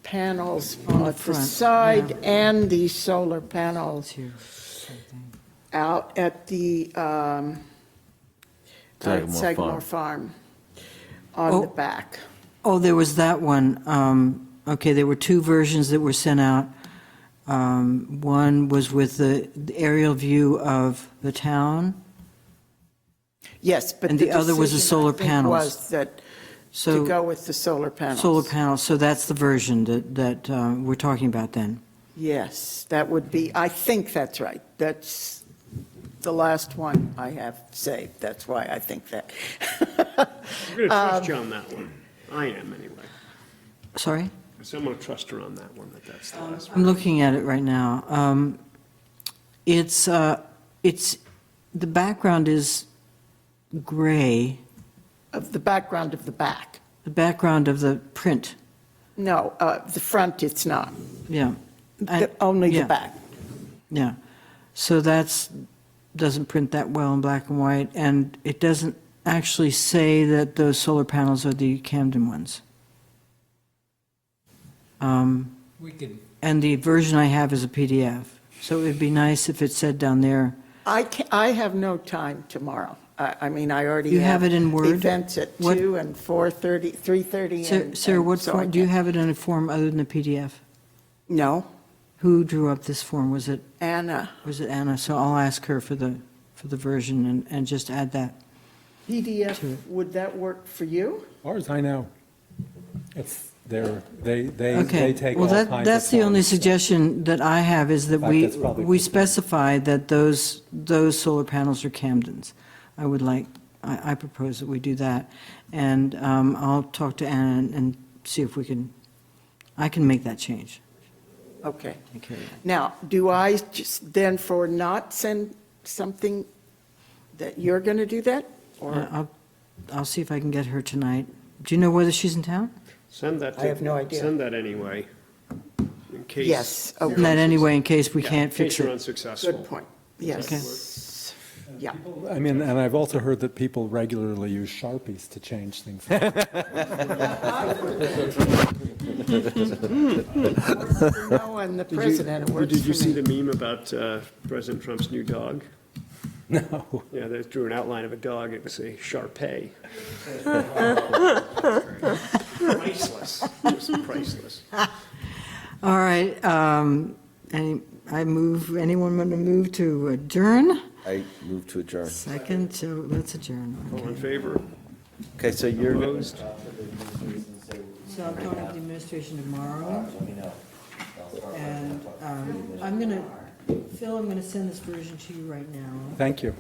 panels On the on the front, side yeah. and the solar panels here, something. out at the Sagamore Sagamore Farm on the Oh. back. Oh, there was that one. Okay, there were two versions that were sent out. One was with the aerial view of the town. Yes, but And the other was the decision, I solar think, panels. was that to So go with the solar panels. solar panels, so that's the version that we're talking about then. Yes, that would be, I think that's right. That's the last one I have saved. That's why I think that. I'm going to trust you on that one. I am, anyway. Sorry? So I'm going to trust her on that one, that's the last one. I'm looking at it right now. It's, the background is gray, Of the background of the back. the background of the print, No, the front, it's not. yeah. Only yeah. the back. Yeah, so doesn't print that well in black and white, and it doesn't actually say that those solar panels are the Camden ones. We could, And the version I have is a PDF, so it'd be nice if it said down there, I have no time tomorrow. I mean, I already You have it in Word? events at What- 2 and 4:30, 3:30. Sarah, what so I form, do you can't- have it in a form other than the PDF? No, Who drew up this form? Was it Anna. Anna? So I'll ask her for the version and just add that. PDF, To it. would that work for you? As far as I know, it's, they Okay, take well, all kinds of that's the only forms, so- suggestion that I have, is that In fact, we, that's probably we good. specify that those solar panels are Camden's. I would like, I propose that we do that, and I'll talk to Anna and see if I can make that change. Okay. Take care of that. Now, do I just then for not send something that you're going to do that? Or I'll see if I can get her tonight. Do you know whether she's in town? Send that. I have no idea. Send that anyway, in case. Yes, okay. And that anyway, in case we Yeah, can't fix In case you're it. unsuccessful. Good point. Yes. Yeah. I mean, and I've also heard that people regularly use Sharpies to change things. No, and the president, it works Did you for see me. the meme about President Trump's new dog? No. Yeah, they drew an outline of a dog, it was a Shar-Pei. Priceless, just priceless. All right, anyone want to move to adjourn? I move to adjourn. Second, so let's adjourn. All in Okay. favor? Okay, so you're. Opposed? So I'm talking to the administration tomorrow. And I'm going to, Phil, I'm going to send this version to you right now. Thank you.